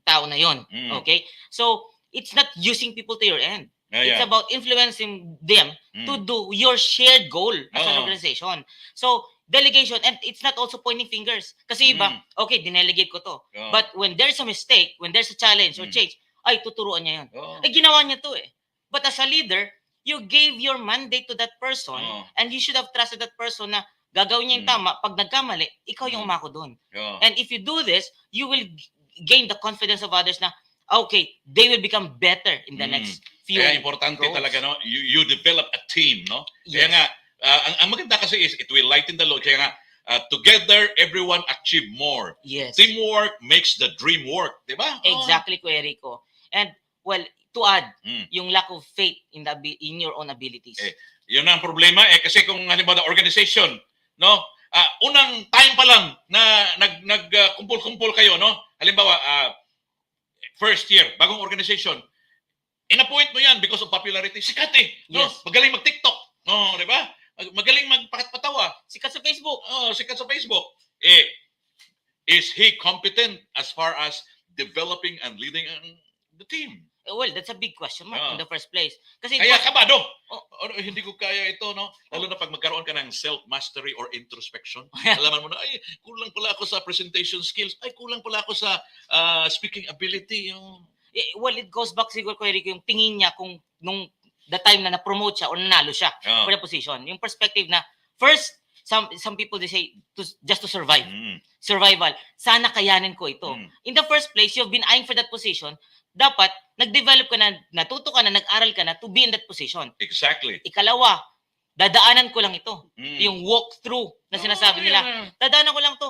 tao na yon. Okay? So, it's not using people to your end. It's about influencing them to do your shared goal as an organization. So, delegation, and it's not also pointing fingers. Kasi iba, okay, dinelegate ko to. But when there's a mistake, when there's a challenge or change, ay, tuturuan niya yun. Ay, ginawa niya to eh. But as a leader, you gave your mandate to that person and you should have trusted that person na gagawin niya yung tama. Pag nagkamali, ikaw yung umako doon. And if you do this, you will gain the confidence of others na, okay, they will become better in the next few Kaya importante roles. talaga, no? You develop a team, no? Yes. Kaya nga, ang maganda kasi is, it will lighten the load. Kaya nga, together, everyone achieve more. Yes. Teamwork makes the dream work. Diba? Exactly, Kuya Rico. And, well, to add, yung lack of faith in your own abilities. Yun ang problema kasi kung halimbawa organization, no? Unang time pa lang na nagkumpul-kumpul kayo, no? Halimbawa, first year, bagong organization, in-appoint mo yan because of popularity. Sikat eh. No? Yes. Magaling mag-TikTok. No, di ba? Magaling magpakatpatawa. Sikat sa Facebook. Sikat sa Facebook. Is he competent as far as developing and leading the team? Well, that's a big question mark in the first place. Kasi Kaya kabado. Hindi ko kaya ito, no? Lalo na pag magkaroon ka ng self-mastery or introspection. Alaman mo na, ay, kulang pala ako sa presentation skills. Ay, kulang pala ako sa speaking ability. well, it goes back siguro kay Rico yung tingin niya kung nung the time na na-promote siya or nanalo siya for the position. Yung perspective na first, some people they say just to survive. Survival. Sana kayanin ko ito. In the first place, you've been eyeing for that position. Dapat nag-develop ka na, natuto ka na, nag-aral ka na to be in that position. Exactly. Ikalawa, dadaanan ko lang ito. Yung walk-through na sinasabi nila. Dadaanan ko lang to.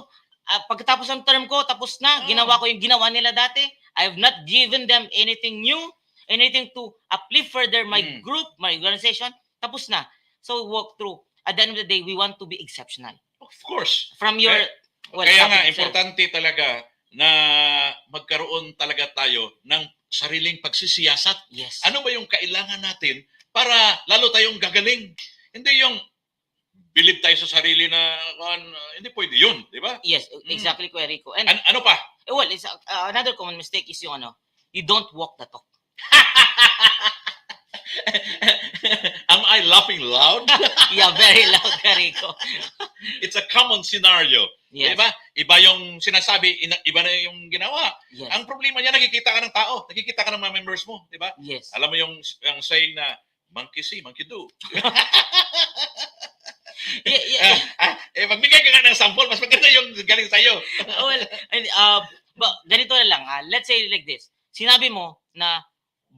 Pagkatapos ng term ko, tapos na. Ginawa ko yung ginawa nila dati. I have not given them anything new, anything to uplift further my group, my organization. Tapos na. So, walk through. At the end of the day, we want to be exceptional. Of course. From your... Kaya nga, importante talaga na magkaroon talaga tayo ng sariling pagsisiyasat. Yes. Ano ba yung kailangan natin para lalo tayong gagaling? Hindi yung believe tayo sa sarili na hindi pwede yun, di ba? Yes, exactly, Kuya Rico. And ano pa? well, it's, another common mistake is yung you don't walk the talk. Am I laughing loud? Yeah, very loud, Rico. It's a common scenario. Yes. Diba? Iba yung sinasabi, iba na yung ginawa. Yes. Ang problema niya, nakikita ka ng tao, nakikita ka ng mga members mo, di ba? Yes. Alam mo yung saying na, monkey see, monkey do. Magbigay ka nga ng sample, mas maganda yung galing sa'yo. Well, but ganito na lang. Let's say like this. Sinabi mo na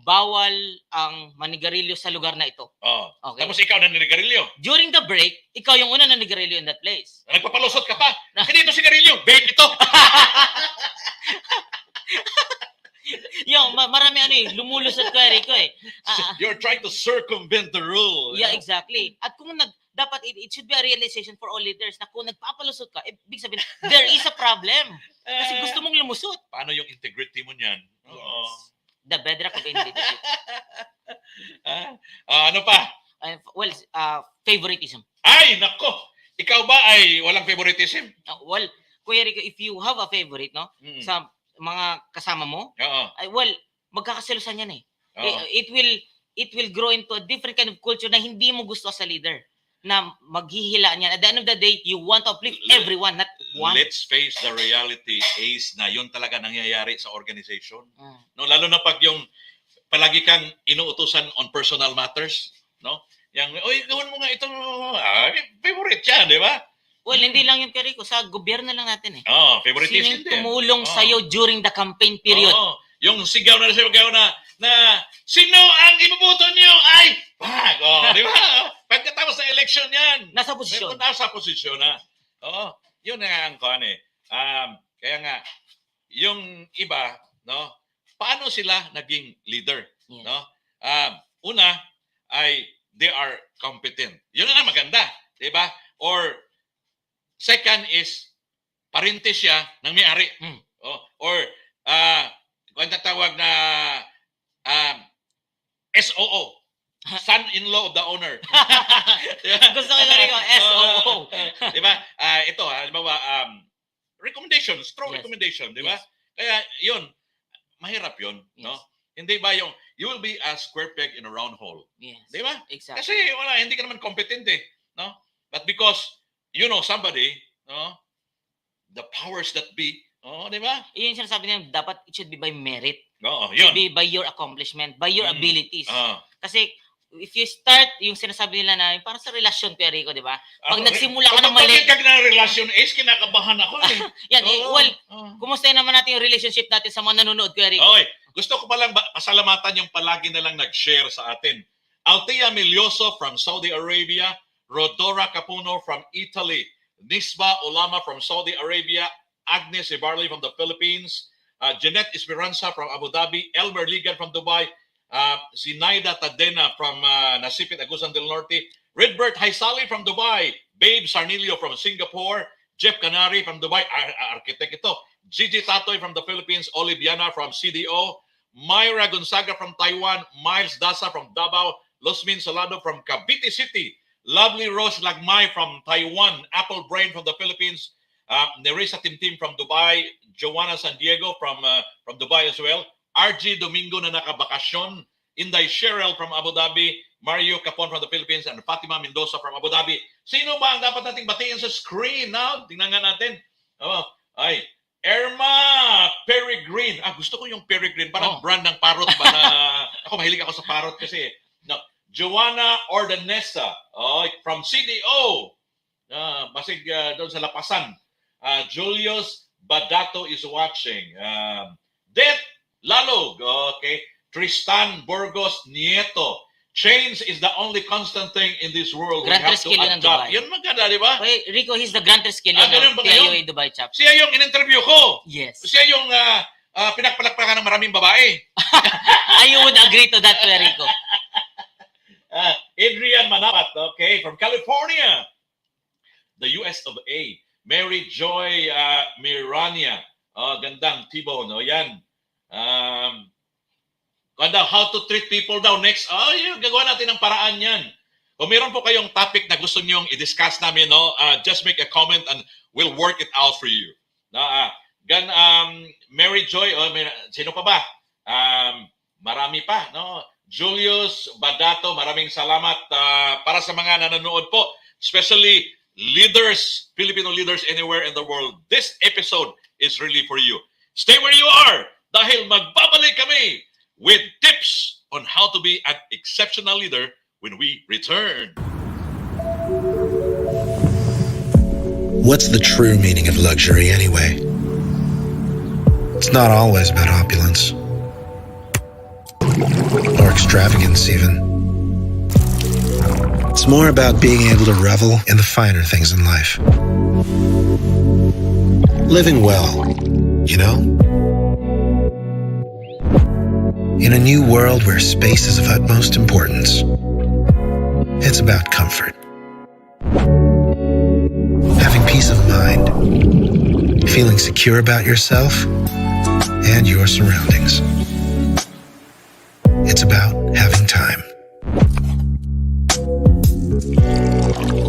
bawal ang manigarilyo sa lugar na ito. Oh. Okay. Tapos ikaw naninigarilyo. During the break, ikaw yung una nanigarilyo in that place. Nagpapalusot ka pa. Hindi ito sigarilyo, vape ito. Yung marami lumulusot ko, Rico eh. You're trying to circumvent the rule. Yeah, exactly. At kung dapat it should be a realization for all leaders na kung nagpapalusot ka, ibig sabihin, there is a problem. Kasi gusto mong lumusot. Paano yung integrity mo niyan? Yes. The bedrock of any leadership. Ano pa? Favoritism. Ay, nako! Ikaw ba ay walang favoritism? Well, Kuya Rico, if you have a favorite, no? Sa mga kasama mo, Oo. magkakaselosan yan eh. Oo. It will grow into a different kind of culture na hindi mo gusto sa leader. Na maghihilaan yan. At the end of the day, you want to uplift everyone, not one. Let's face the reality, Ace, na yun talaga nangyayari sa organization. No, lalo na pag yung palagi kang inuutusan on personal matters, no? Yang, oy, gawin mo nga itong favorite yan, di ba? Well, hindi lang yun, Rico. Sa gobyerno lang natin eh. Favoritism Sinong din. tumulong sa'yo during the campaign period? Yung sigaw na sino ang ibubuto niyo ay pag. Di ba? Pagkatapos ng election yan. Nasa posisyon. Nasa posisyon na. Yun nga ang kan eh. Kaya nga, yung iba, no, paano sila naging leader? Yes. No? Una ay they are competent. Yun ang maganda, 'di ba? Or second is parintes siya ng may-ari. Or kung tatawag na SOO, son-in-law of the owner. Gusto ko yung SOO. 'Di ba? Ito halimbawa recommendation, strong Yes. recommendation, 'di ba? Yes. Kaya 'yun, mahirap 'yun, Yes. no? Hindi ba yung you will be a square peg in a round hole. Yes. Di ba? Exactly. Kasi wala, hindi ka naman competent eh. No? But because you know somebody, no? The powers that be, di ba? Yun yung sinasabi niya, dapat it should be by merit. Oo, It yun. should be by your accomplishment, by your abilities. Oo. Kasi if you start yung sinasabi nila na parang sa relasyon, Kuya Rico, di ba? Pag Ako, nagsimula ka ng Kapag mali, ka ng relasyon, Ace, kinakabahan ako eh. yan, Oo. well, Oo. kumustahin naman natin yung relationship natin sa mga nanonood, Kuya Rico. Okay. Gusto ko palang pasalamatan yung palagi na lang nag-share sa atin. Althea Milioso from Saudi Arabia, Rodora Capuno from Italy, Nisba Ulama from Saudi Arabia, Agnes Ibarli from the Philippines, Jeanette Esperanza from Abu Dhabi, Elmer Ligan from Dubai, Zinaida Tadena from Nasipit, Agusan del Norte, Redbert Haisali from Dubai, Babe Sarnilio from Singapore, Jeff Canary from Dubai, architect ito, Gigi Tatoy from the Philippines, Oliviana from CDO, Myra Gonzaga from Taiwan, Miles Dasa from Davao, Losmin Salado from Cavite City, Lovely Rose Lagmay from Taiwan, Apple Brain from the Philippines, Nerissa Timtim from Dubai, Joanna San Diego from Dubai as well, RG Domingo na nakabakasyon, Inday Cheryl from Abu Dhabi, Mario Capon from the Philippines, and Fatima Mendoza from Abu Dhabi. Sino ba ang dapat nating batiin sa screen now? Tingnan nga natin. Ay, Irma Peregrine. Gusto ko yung Peregrine. Parang brand ng parrot ba na... Ako, mahilig ako sa parrot kasi. No. Joanna Ordanesa from CDO. Basig doon sa Lapasan. Julius Badato is watching. Det Lalog. Okay. Tristan Burgos Nieto. Change is the only constant thing in this world. We have to adapt. Yun maganda, di ba? Okay, Rico, he's the Grand Tresquillo ganun ng ba kayo? TIOA Dubai chapter. Siya yung in-interview ko. Yes. Siya yung pinagpalakpakan ng maraming babae. I would agree to that, Kuya Rico. Adrian Manapat, okay, from California. The US of A. Mary Joy Mirania. Gandang T-Bone. Yan. Ganda, how to treat people daw next. Yung gagawa natin ng paraan yan. Kung meron po kayong topic na gusto nyo i-discuss namin, just make a comment and we'll work it out for you. Mary Joy, sino pa ba? Marami pa, no? Julius Badato, maraming salamat para sa mga nanonood po, especially leaders, Filipino leaders anywhere in the world. This episode is really for you. Stay where you are dahil magbabalik kami with tips on how to be an exceptional leader when we return. What's the true meaning of luxury anyway? It's not always about opulence or extravagance even. It's more about being able to revel in the finer things in life. Living well, you know? In a new world where space is of utmost importance, it's about comfort. Having peace of mind, feeling secure about yourself and your surroundings. It's about having time.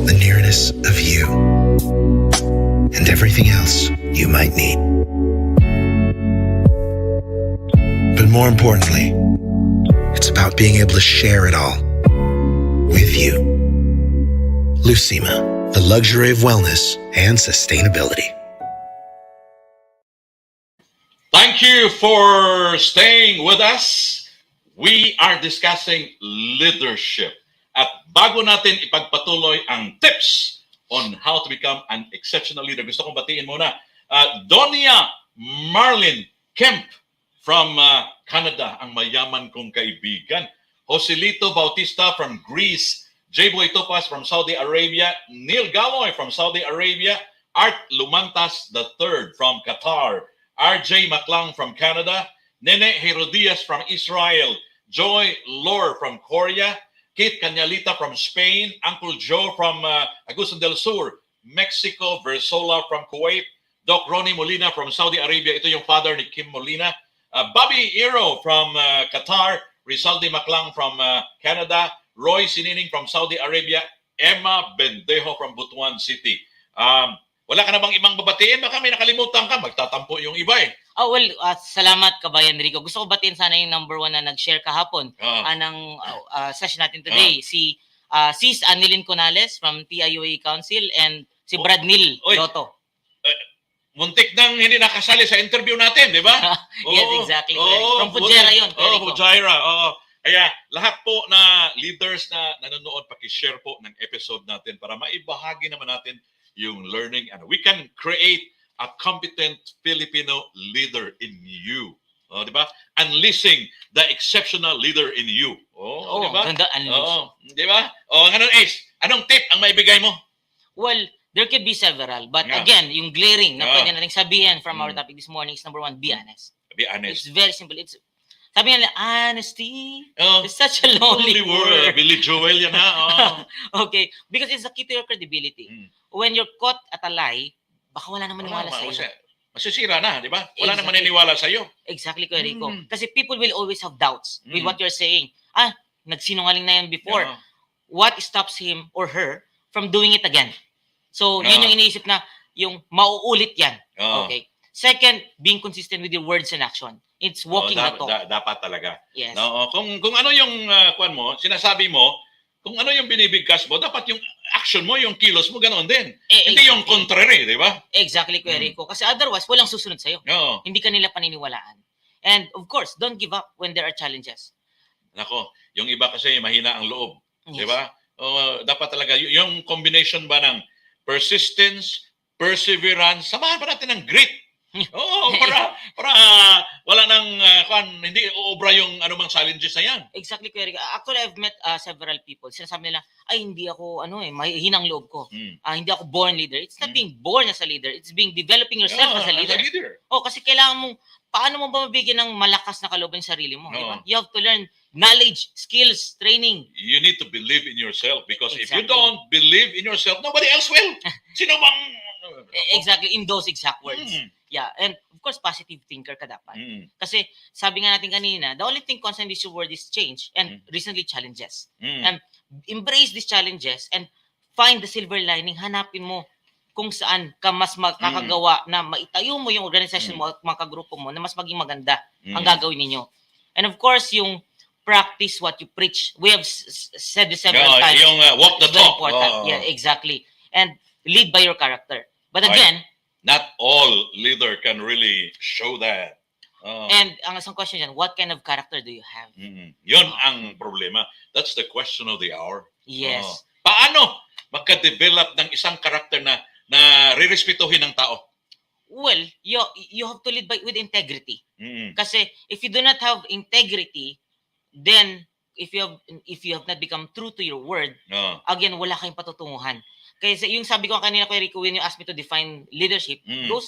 The nearness of you and everything else you might need. But more importantly, it's about being able to share it all with you. Lucima, the luxury of wellness and sustainability. Thank you for staying with us. We are discussing leadership. At bago natin ipagpatuloy ang tips on how to become an exceptional leader, gusto kong batiin muna Donia Marlin Kemp from Canada, ang mayaman kong kaibigan. Joselito Bautista from Greece. J-Boy Topas from Saudi Arabia. Neil Galoy from Saudi Arabia. Art Lumantas III from Qatar. RJ Maclang from Canada. Nene Herodias from Israel. Joy Lore from Korea. Kate Cañalita from Spain. Uncle Joe from Agusan del Sur. Mexico. Versola from Kuwait. Doc Ronnie Molina from Saudi Arabia. Ito yung father ni Kim Molina. Bobby Iro from Qatar. Rizaldi Maclang from Canada. Roy Sinining from Saudi Arabia. Emma Bendejo from Butuan City. Wala ka na bang ibang babatiin? Baka may nakalimutan ka. Magtatampo yung iba eh. Oh, well, salamat Kabayan Rico. Gusto ko batiin sana yung number 1 na nag-share kahapon ng session natin today. Si Sis Anilin Conales from TIUA Council and si Brad Neil Lotto. Muntik nang hindi nakasali sa interview natin, di ba? Yes, exactly. From Fujairah yun. Fujairah. Kaya lahat po na leaders na nanonood, pakishare po ng episode natin para maibahagi naman natin yung learning and we can create a competent Filipino leader in you. Di ba? Unleashing the exceptional leader in you. Di ba? Ganda, unleash. Di ba? Ngayon, Ace, anong tip ang maibigay mo? Well, there could be several. But again, yung glaring na pwede natin sabihin from our topic this morning is number 1, be honest. Be honest. It's very simple. Sabi nga, honesty is such a lonely word. Billy Joel yan ha. Okay, because it's the key to your credibility. When you're caught at a lie, baka wala naman maniwala sa'yo. Masisira na, di ba? Wala Exactly. naman naniniwala sa'yo. Exactly, Kuya Rico. Kasi people will always have doubts with what you're saying. Nagsinungaling na yan before. What stops him or her from doing it again? So, yun yung iniisip na yung mauulit yan. Okay. Second, being consistent with your words and action. It's walking the talk. Dapat talaga. Yes. No, kung ano yung kuan mo, sinasabi mo, kung ano yung binibigkas mo, dapat yung action mo, yung kilos mo, ganoon din. Hindi yung contrary, di ba? Exactly, Kuya Rico. Kasi otherwise, walang susunod sa'yo. Hindi ka nila paniniwalaan. And of course, don't give up when there are challenges. Nako, yung iba kasi mahina ang loob. Yes. Di ba? Dapat talaga, yung combination ba ng persistence, perseverance, samahan pa natin ng grit. Para wala nang hindi uubra yung anumang challenges na yan. Exactly, Kuya Rico. Actually, I've met several people. Sinasabi nila, hindi ako, mahihinang loob ko. Hindi ako born leader. It's not being born as a leader. It's being developing yourself as a leader. Kasi kailangan mong, paano mo ba mabigyan ng malakas na kalooban yung sarili mo? Diba? You have to learn knowledge, skills, training. You need to believe in yourself because if you Exactly. don't believe in yourself, nobody else will. Sino bang... Exactly, in those exact words. Yeah, and of course, positive thinker ka dapat. Kasi sabi nga natin kanina, the only thing constant is your word is change and recently challenges. And embrace these challenges and find the silver lining. Hanapin mo kung saan ka mas makakagawa na maitayo mo yung organization mo at mga kagrupo mo na mas maging maganda ang gagawin ninyo. And of course, yung practice what you preach. We have said this several Yeah, times. yung walk the It's very talk. important. Oh. Yeah, exactly. And lead by your character. But Right. again, Not all leader can really show that. Oh. and ang isang question dyan, what kind of character do you have? Yun ang problema. That's the question of the hour. Yes. Oh. Paano magka-develop ng isang karakter na re-respetuhin ng tao? Well, you have to lead with integrity. Mm. Kasi if you do not have integrity, then if you have not become true to your word, Oh. again, wala kayong patutunguhan. Kasi yung sabi ko kanina kay Rico, when you asked me to define leadership, goes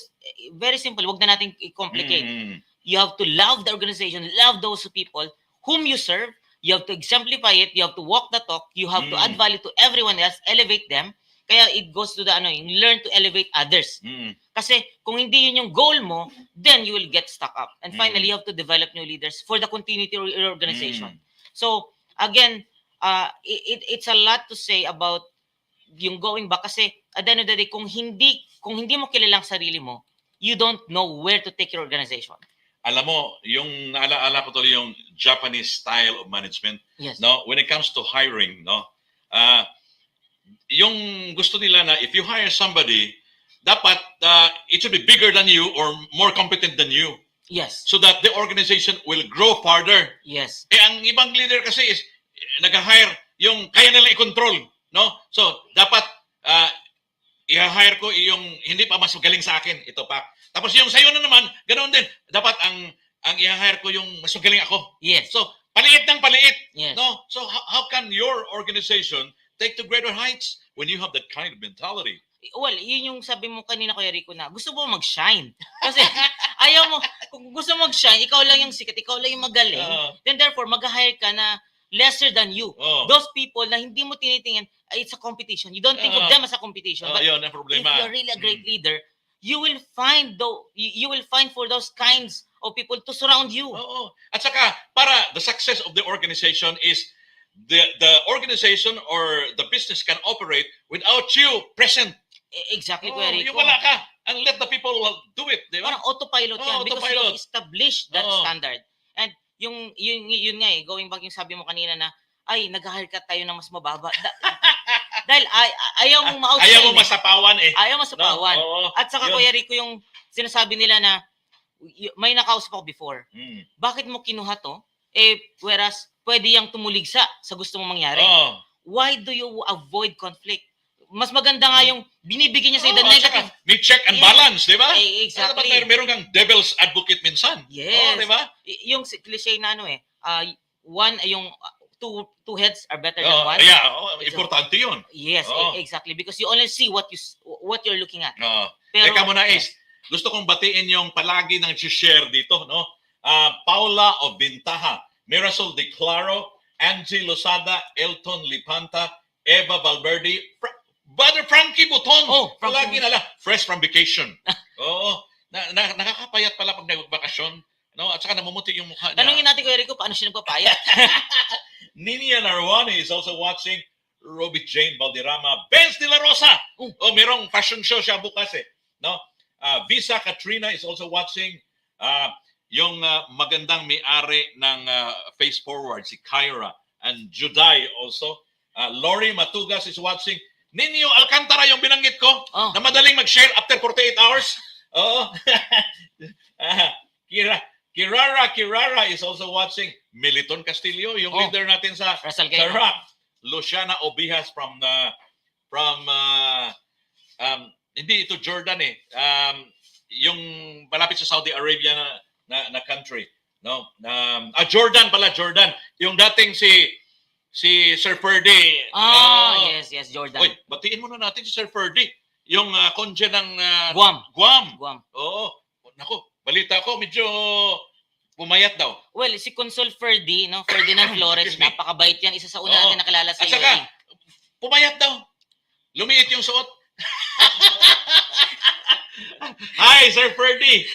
very simple. Wag na natin i-complicate. You have to love the organization, love those people whom you serve. You have to exemplify it. You have to walk the talk. You have to add value to everyone else, elevate them. Kaya it goes to the you learn to elevate others. Kasi kung hindi yun yung goal mo, then you will get stuck up. And finally, you have to develop new leaders for the continuity of your organization. So again, it's a lot to say about yung going back, kasi at the end of the day, kung hindi mo kilalang sarili mo, you don't know where to take your organization. Alam mo, yung naalaala ko tuloy yung Japanese style of management. Yes. No, when it comes to hiring, no, yung gusto nila na if you hire somebody, dapat it should be bigger than you or more competent than you, Yes. so that the organization will grow farther. Yes. Ang ibang leader kasi is nag-hire yung kaya nila i-control, no? So dapat i-hire ko yung hindi pa mas magaling sa akin, ito pa. Tapos yung sayo na naman, ganoon din. Dapat ang i-hire ko yung mas magaling ako. Yes. So paliit ng paliit. Yes. No? So how can your organization take to greater heights when you have that kind of mentality? Well, yun yung sabi mo kanina, Kuya Rico, na gusto mo mag-shine. Kasi kung gusto mo mag-shine, ikaw lang yung sikat, ikaw lang yung magaling, then therefore, mag-hire ka na lesser than you. Those people na hindi mo tinitingin, it's a competition. You don't think of them as a competition. But yun ang problema. if you're really a great leader, you will find for those kinds of people to surround you. Oo. At saka, para the success of the organization is the organization or the business can operate without you present. Exactly, Kuya Rico. Yung wala ka, and let the people do it, di ba? Parang autopilot yan because you autopilot. have established that standard. And yun nga going back yung sabi mo kanina na, ay, nag-hire ka tayo na mas mababa. Dahil ayaw mong ma-outshine. Ayaw mo masapawan eh. Ayaw masapawan. No? At saka, Yun. Kuya Rico, yung sinasabi nila na, may nakausap ako before. Bakit mo kinuha to? Whereas, pwede yung tumuligsa sa gusto mong mangyari. Why do you avoid conflict? Mas maganda nga yung binibigyan niya sa the negative. May check and balance, di ba? Exactly. Dapat meron kang devil's advocate minsan. Yes. Di ba? Yung cliche na yung two heads are better than one. Yeah, importante yun. Yes, exactly. Because you only see what you're looking at. Teka muna, Ace. Gusto kong batiin yung palagi nang share dito, no? Paula Obintaha, Mirasol De Claro, Angie Losada, Elton Lipanta, Eva Valverde, Brother Frankie Buton. Palagi nala, fresh from vacation. Nakakapayat pala pag nagbakasyon. No? At saka namumuti yung mukha niya. Tanungin natin, Kuya Rico, paano siya nagpapayat? Nini Narwani is also watching. Ruby Jane Valderrama. Benz de la Rosa. Merong fashion show siya bukas eh. No? Visa Katrina is also watching. Yung magandang may-ari ng Face Forward, si Kyra. And Juday also. Lori Matugas is watching. Ninyo Alcantara yung binanggit ko na madaling mag-share after 48 hours. Kirara is also watching. Militon Castillo, yung leader natin sa RAP. Luciana Obijas from hindi ito Jordan eh. Yung malapit sa Saudi Arabia na country. No? Jordan pala, Jordan. Yung dating si Sir Ferdy. Yes, Jordan. Oy, batiin muna natin si Sir Ferdy. Yung konje ng Guam. Oo. Nako, balita ko medyo pumayat daw. Well, si Consul Ferdy, no? Ferdinand Flores, napakabait yan. Isa sa una natin nakilala sa UAE. At saka, pumayat daw. Lumiit yung suot. Hi, Sir Ferdy.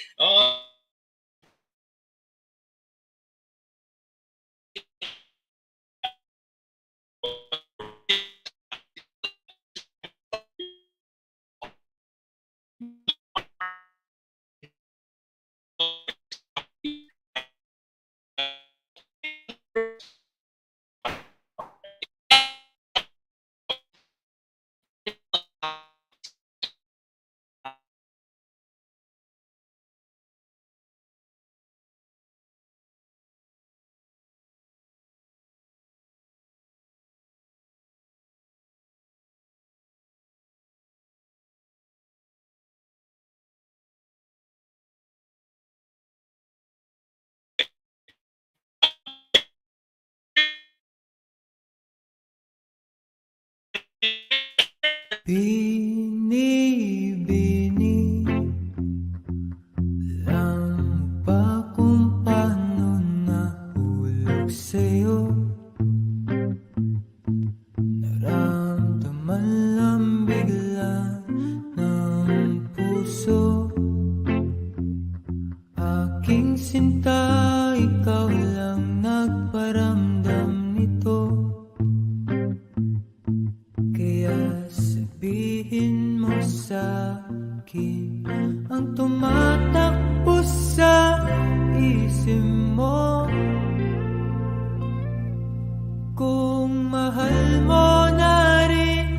Binibini Alam mo ba kung paano nahulog sa'yo? Naramdaman lang bigla ng puso Aking sinta, ikaw lang nagparamdam nito Kaya sabihin mo sa'kin Ang tumatakbo sa isip mo Kung mahal mo na rin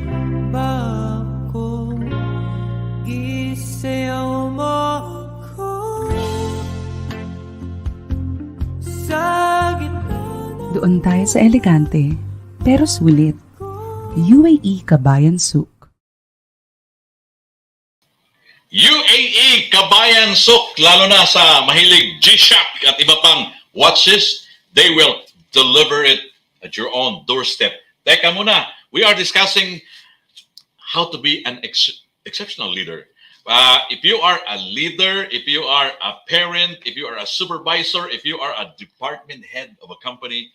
ba ako Isayaw mo ako Sa gitna ng Doon tayo sa elegante, pero sulit. UAE Kabayan Souk. UAE Kabayan Souk, lalo na sa mahilig G-Shock at iba pang watches, they will deliver it at your own doorstep. Teka muna, we are discussing how to be an exceptional leader. If you are a leader, if you are a parent, if you are a supervisor, if you are a department head of a company,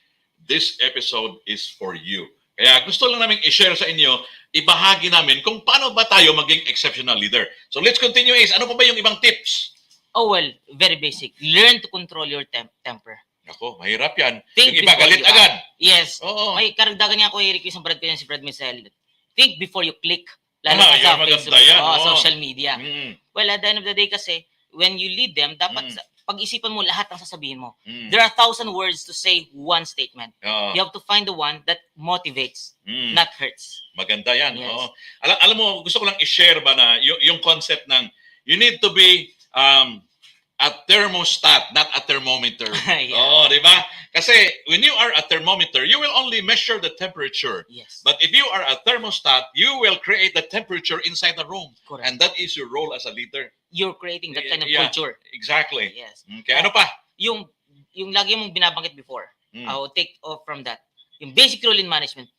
this episode is for you. Kaya gusto lang namin i-share sa inyo, ibahagi namin kung paano ba tayo maging exceptional leader. So let's continue, Ace. Ano pa ba yung ibang tips? Oh, well, very basic. Learn to control your temper. Ako, mahirap yan. Think Yung iba before galit you agad. act. Yes. Oo. May karagdagan niya ako, Eric, yung Brad ko yan, si Brad Michel. Think before you click. Lalo Ah, na yan, sa maganda Facebook, yan, oo. social media. Mm, Well, at the end of the day kasi, when you lead them, dapat pag-isipan mo lahat ng sasabihin mo. mm. There are 1,000 words to say one statement. Oo. You have to find the one that motivates, Mm. not hurts. Maganda yan. Yes. Oo. Alam mo, gusto ko lang i-share ba na yung concept ng you need to be a thermostat, not a thermometer. Yeah. Oo, di ba? Kasi when you are a thermometer, you will only measure the temperature. Yes. But if you are a thermostat, you will create the temperature inside the room. Correct. And that is your role as a leader. You're creating that kind of Yeah. culture. Exactly. Yes. Okay, ano pa? Yung lagi mong binabanggit before, Mm. I will take off from that. Yung basic rule in management.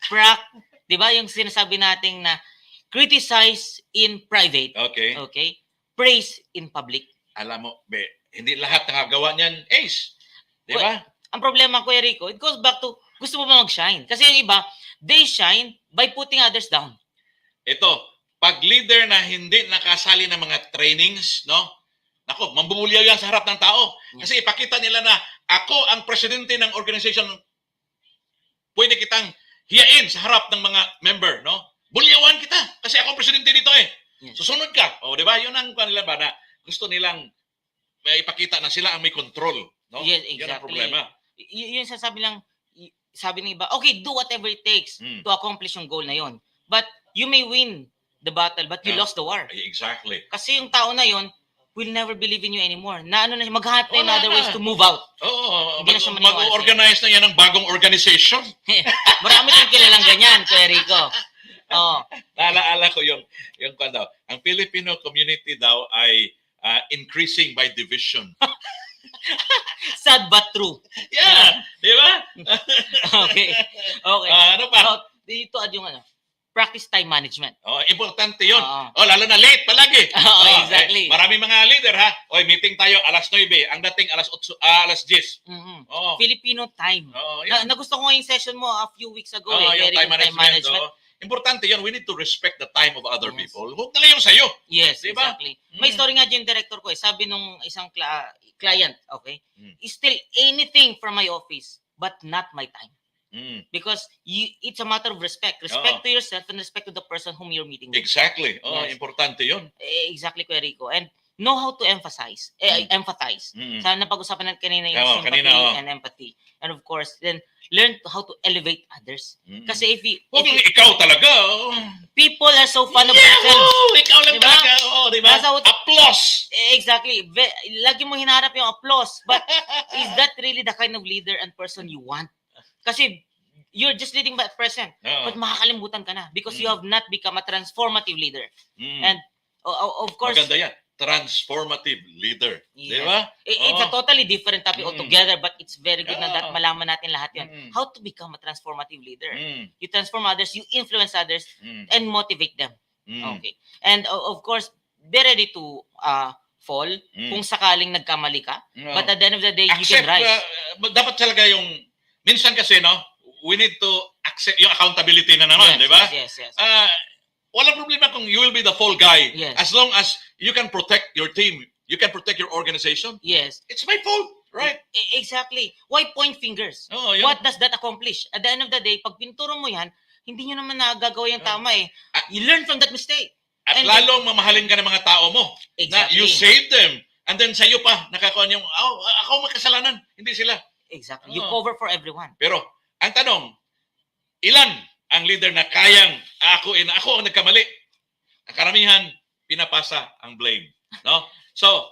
'Di ba yung sinasabi nating na criticize in private, Okay. okay? Praise in public. Alam mo, hindi lahat nakagawa niyan, Ace. Di ba? Ang problema ko, Rico, it goes back to gusto mo ba mag-shine? Kasi yung iba, they shine by putting others down. Ito, pag leader na hindi nakasali ng mga trainings, no? Nako, mambubulyaw yan sa harap ng tao. Kasi ipakita nila na ako ang presidente ng organization. Pwede kitang hiyain sa harap ng mga member, no? Bulyawan kita kasi ako ang presidente dito eh. Yes. Susunod ka. O, di ba? Yun ang kanila ba na gusto nilang ipakita na sila ang may control, no? Yes, Yan ang exactly. problema. Yun sasabi lang, sabi ng iba, okay, do whatever it takes to accomplish yung goal na yon. But you may win the battle, but you Yeah. lost the war. Exactly. Kasi yung tao na yon will never believe in you anymore. Na ano na, maghahanap na in Wala other na. ways to move out. Oo, Hindi na siya maniwala sa'yo. mag-organize na yan ng bagong organization. Marami tayong kilalang ganyan, Kuya Rico. Oh, Naalaala ko yung kwan daw. Ang Filipino community daw ay increasing by division. sad but true. Yeah, di ba? Okay. Okay. Ano pa? So, dito ad yung practice time management. Oh, importante 'yon. Oo. Oh, lalo na late palagi. Oo, exactly. Marami mga leader ha. Oy, meeting tayo alas 9, ang dating alas 8, alas 10. Mhm. Oo. Filipino time. Oo, Na, yan. nagusto ko yung session mo a few weeks ago. Oo, Very yung good time management. Oo. Importante 'yon. We need to respect the time of other Yes. people. Huwag na lang yung sa'yo. Yes, Diba? exactly. May story nga dyan yung director ko. Sabi nung isang client, okay, still anything from my office, but not my time. Mm. Because it's a matter of respect. Respect Oo. to yourself and respect to the person whom you're meeting with. Exactly. Oh, Yes. importante 'yon. Exactly, Kuya Rico. And know how to empathize. Empathize. Mm. Sa napag-usapan natin kanina yung Oo, sympathy kanina, oo. and empathy. And of course, then learn how to elevate others. Mm. Kasi Huwag lang ikaw talaga. Oh. people are so fun of Yeah, themselves. oh, ikaw lang Diba? talaga. Oo, di ba? Nasa Applause. Exactly. Lagi mo hinaharap yung applause. But is that really the kind of leader and person you want? Kasi you're just leading by present. Oo. But makakalimutan ka na because you have not become a transformative leader. Mm. And of course, Maganda yan. Transformative leader. Di Yes. ba? It's a totally different topic altogether, but it's very good na Yeah. malaman natin lahat yun. Mm. How to become a transformative leader. Mm. You transform others, you influence others, Mm. and motivate them. Mm. Okay. And of course, be ready to fall kung sakaling nagkamali ka. No. But at the end of the day, you Accept, can rise. dapat talaga yung, minsan kasi, no, we need to accept yung accountability na naman, di ba? Yes. Walang problema kung you will be the fall guy. Yes. As long as you can protect your team, you can protect your organization. Yes. It's my fault, right? Exactly. Why point fingers? Oh, yun. What does that accomplish? At the end of the day, pag pinturo mo yan, hindi nyo naman nagagawa yung tama eh. You learn from that mistake. At And lalong mamahalin ka ng mga tao mo. Na Exactly. you saved them. And then sa'yo pa, nakakuha yung, ako makasalanan. Hindi sila. Exactly. You Oh. cover for everyone. Pero, ang tanong, ilan ang leader na kayang ako ang nagkamali? Ang karamihan, pinapasa ang blame. No? So,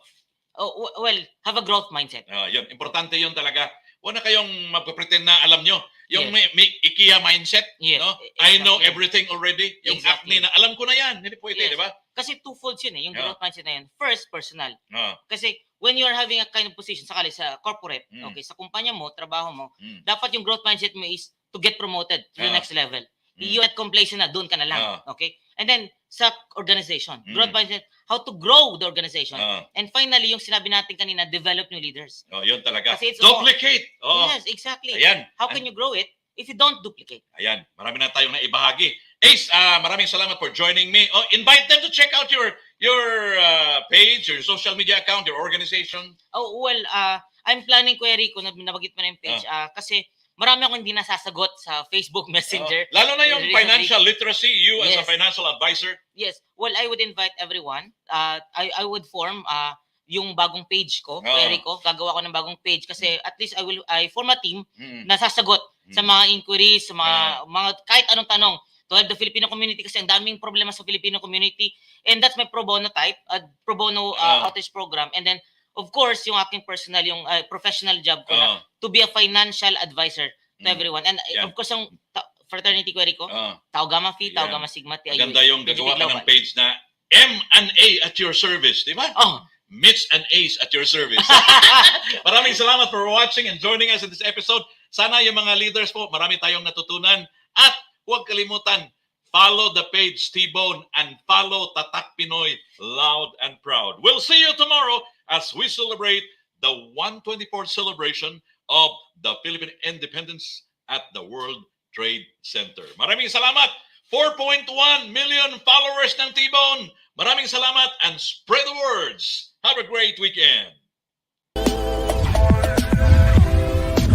Well, have a growth mindset. yun. Importante yun talaga. Huwag na kayong magpapretend na alam nyo. Yung Yes. may IKEA mindset. Yes, No? exactly. I know everything already. Yung Exactly. acne na alam ko na yan. Hindi pwede, Yes. di ba? Kasi two-folds yun eh, yung Yeah. growth mindset na yun. First, personal. Oh. Kasi when you are having a kind of position, sakali sa corporate, Mm. okay, sa kumpanya mo, trabaho mo, Mm. dapat yung growth mindset mo is to get promoted to the Ah. next level. Mm. You at complacent na, doon ka na lang. Ah. Okay? And then, sa organization, Mm. growth mindset, how to grow the organization. Ah. And finally, yung sinabi natin kanina, develop new leaders. Yun talaga. Kasi it's Duplicate. Oh. Yes, exactly. Ayan. How can you grow it if you don't duplicate? Ayan. Marami na tayong naibahagi. Ace, maraming salamat for joining me. Invite them to check out your page, your social media account, your organization. Oh, well, I'm planning, Kuya Rico, na nabagit mo na yung page, kasi marami akong hindi nasasagot sa Facebook Messenger. Lalo na yung Recently. financial literacy, you as a Yes. financial advisor. Yes. Well, I would invite everyone. I would form yung bagong page ko, Kuya Rico. Gagawa ko ng bagong page kasi at least I form a team Mm. na sasagot sa mga inquiries, sa mga kahit anong tanong to help the Filipino community kasi ang daming problema sa Filipino community. And that's my pro bono type, pro bono outreach program. And then, of course, yung aking personal, yung professional job ko na to be a financial advisor to everyone. And Yeah. of course, yung fraternity, Kuya Rico, Tau Gamma Phi, Tau Yan. Gamma Sigma, TIUA. Maganda yung gagawa ka ng Global. page na M&A at your service, di ba? Oh, Mitch and Ace at your service. Maraming salamat for watching and joining us in this episode. Sana yung mga leaders po, marami tayong natutunan. At huwag kalimutan, follow the page T-Bone and follow Tatak Pinoy Loud and Proud. We'll see you tomorrow as we celebrate the 124th celebration of the Philippine independence at the World Trade Center. Maraming salamat. 4.1 million followers ng T-Bone. Maraming salamat and spread the words. Have a great weekend.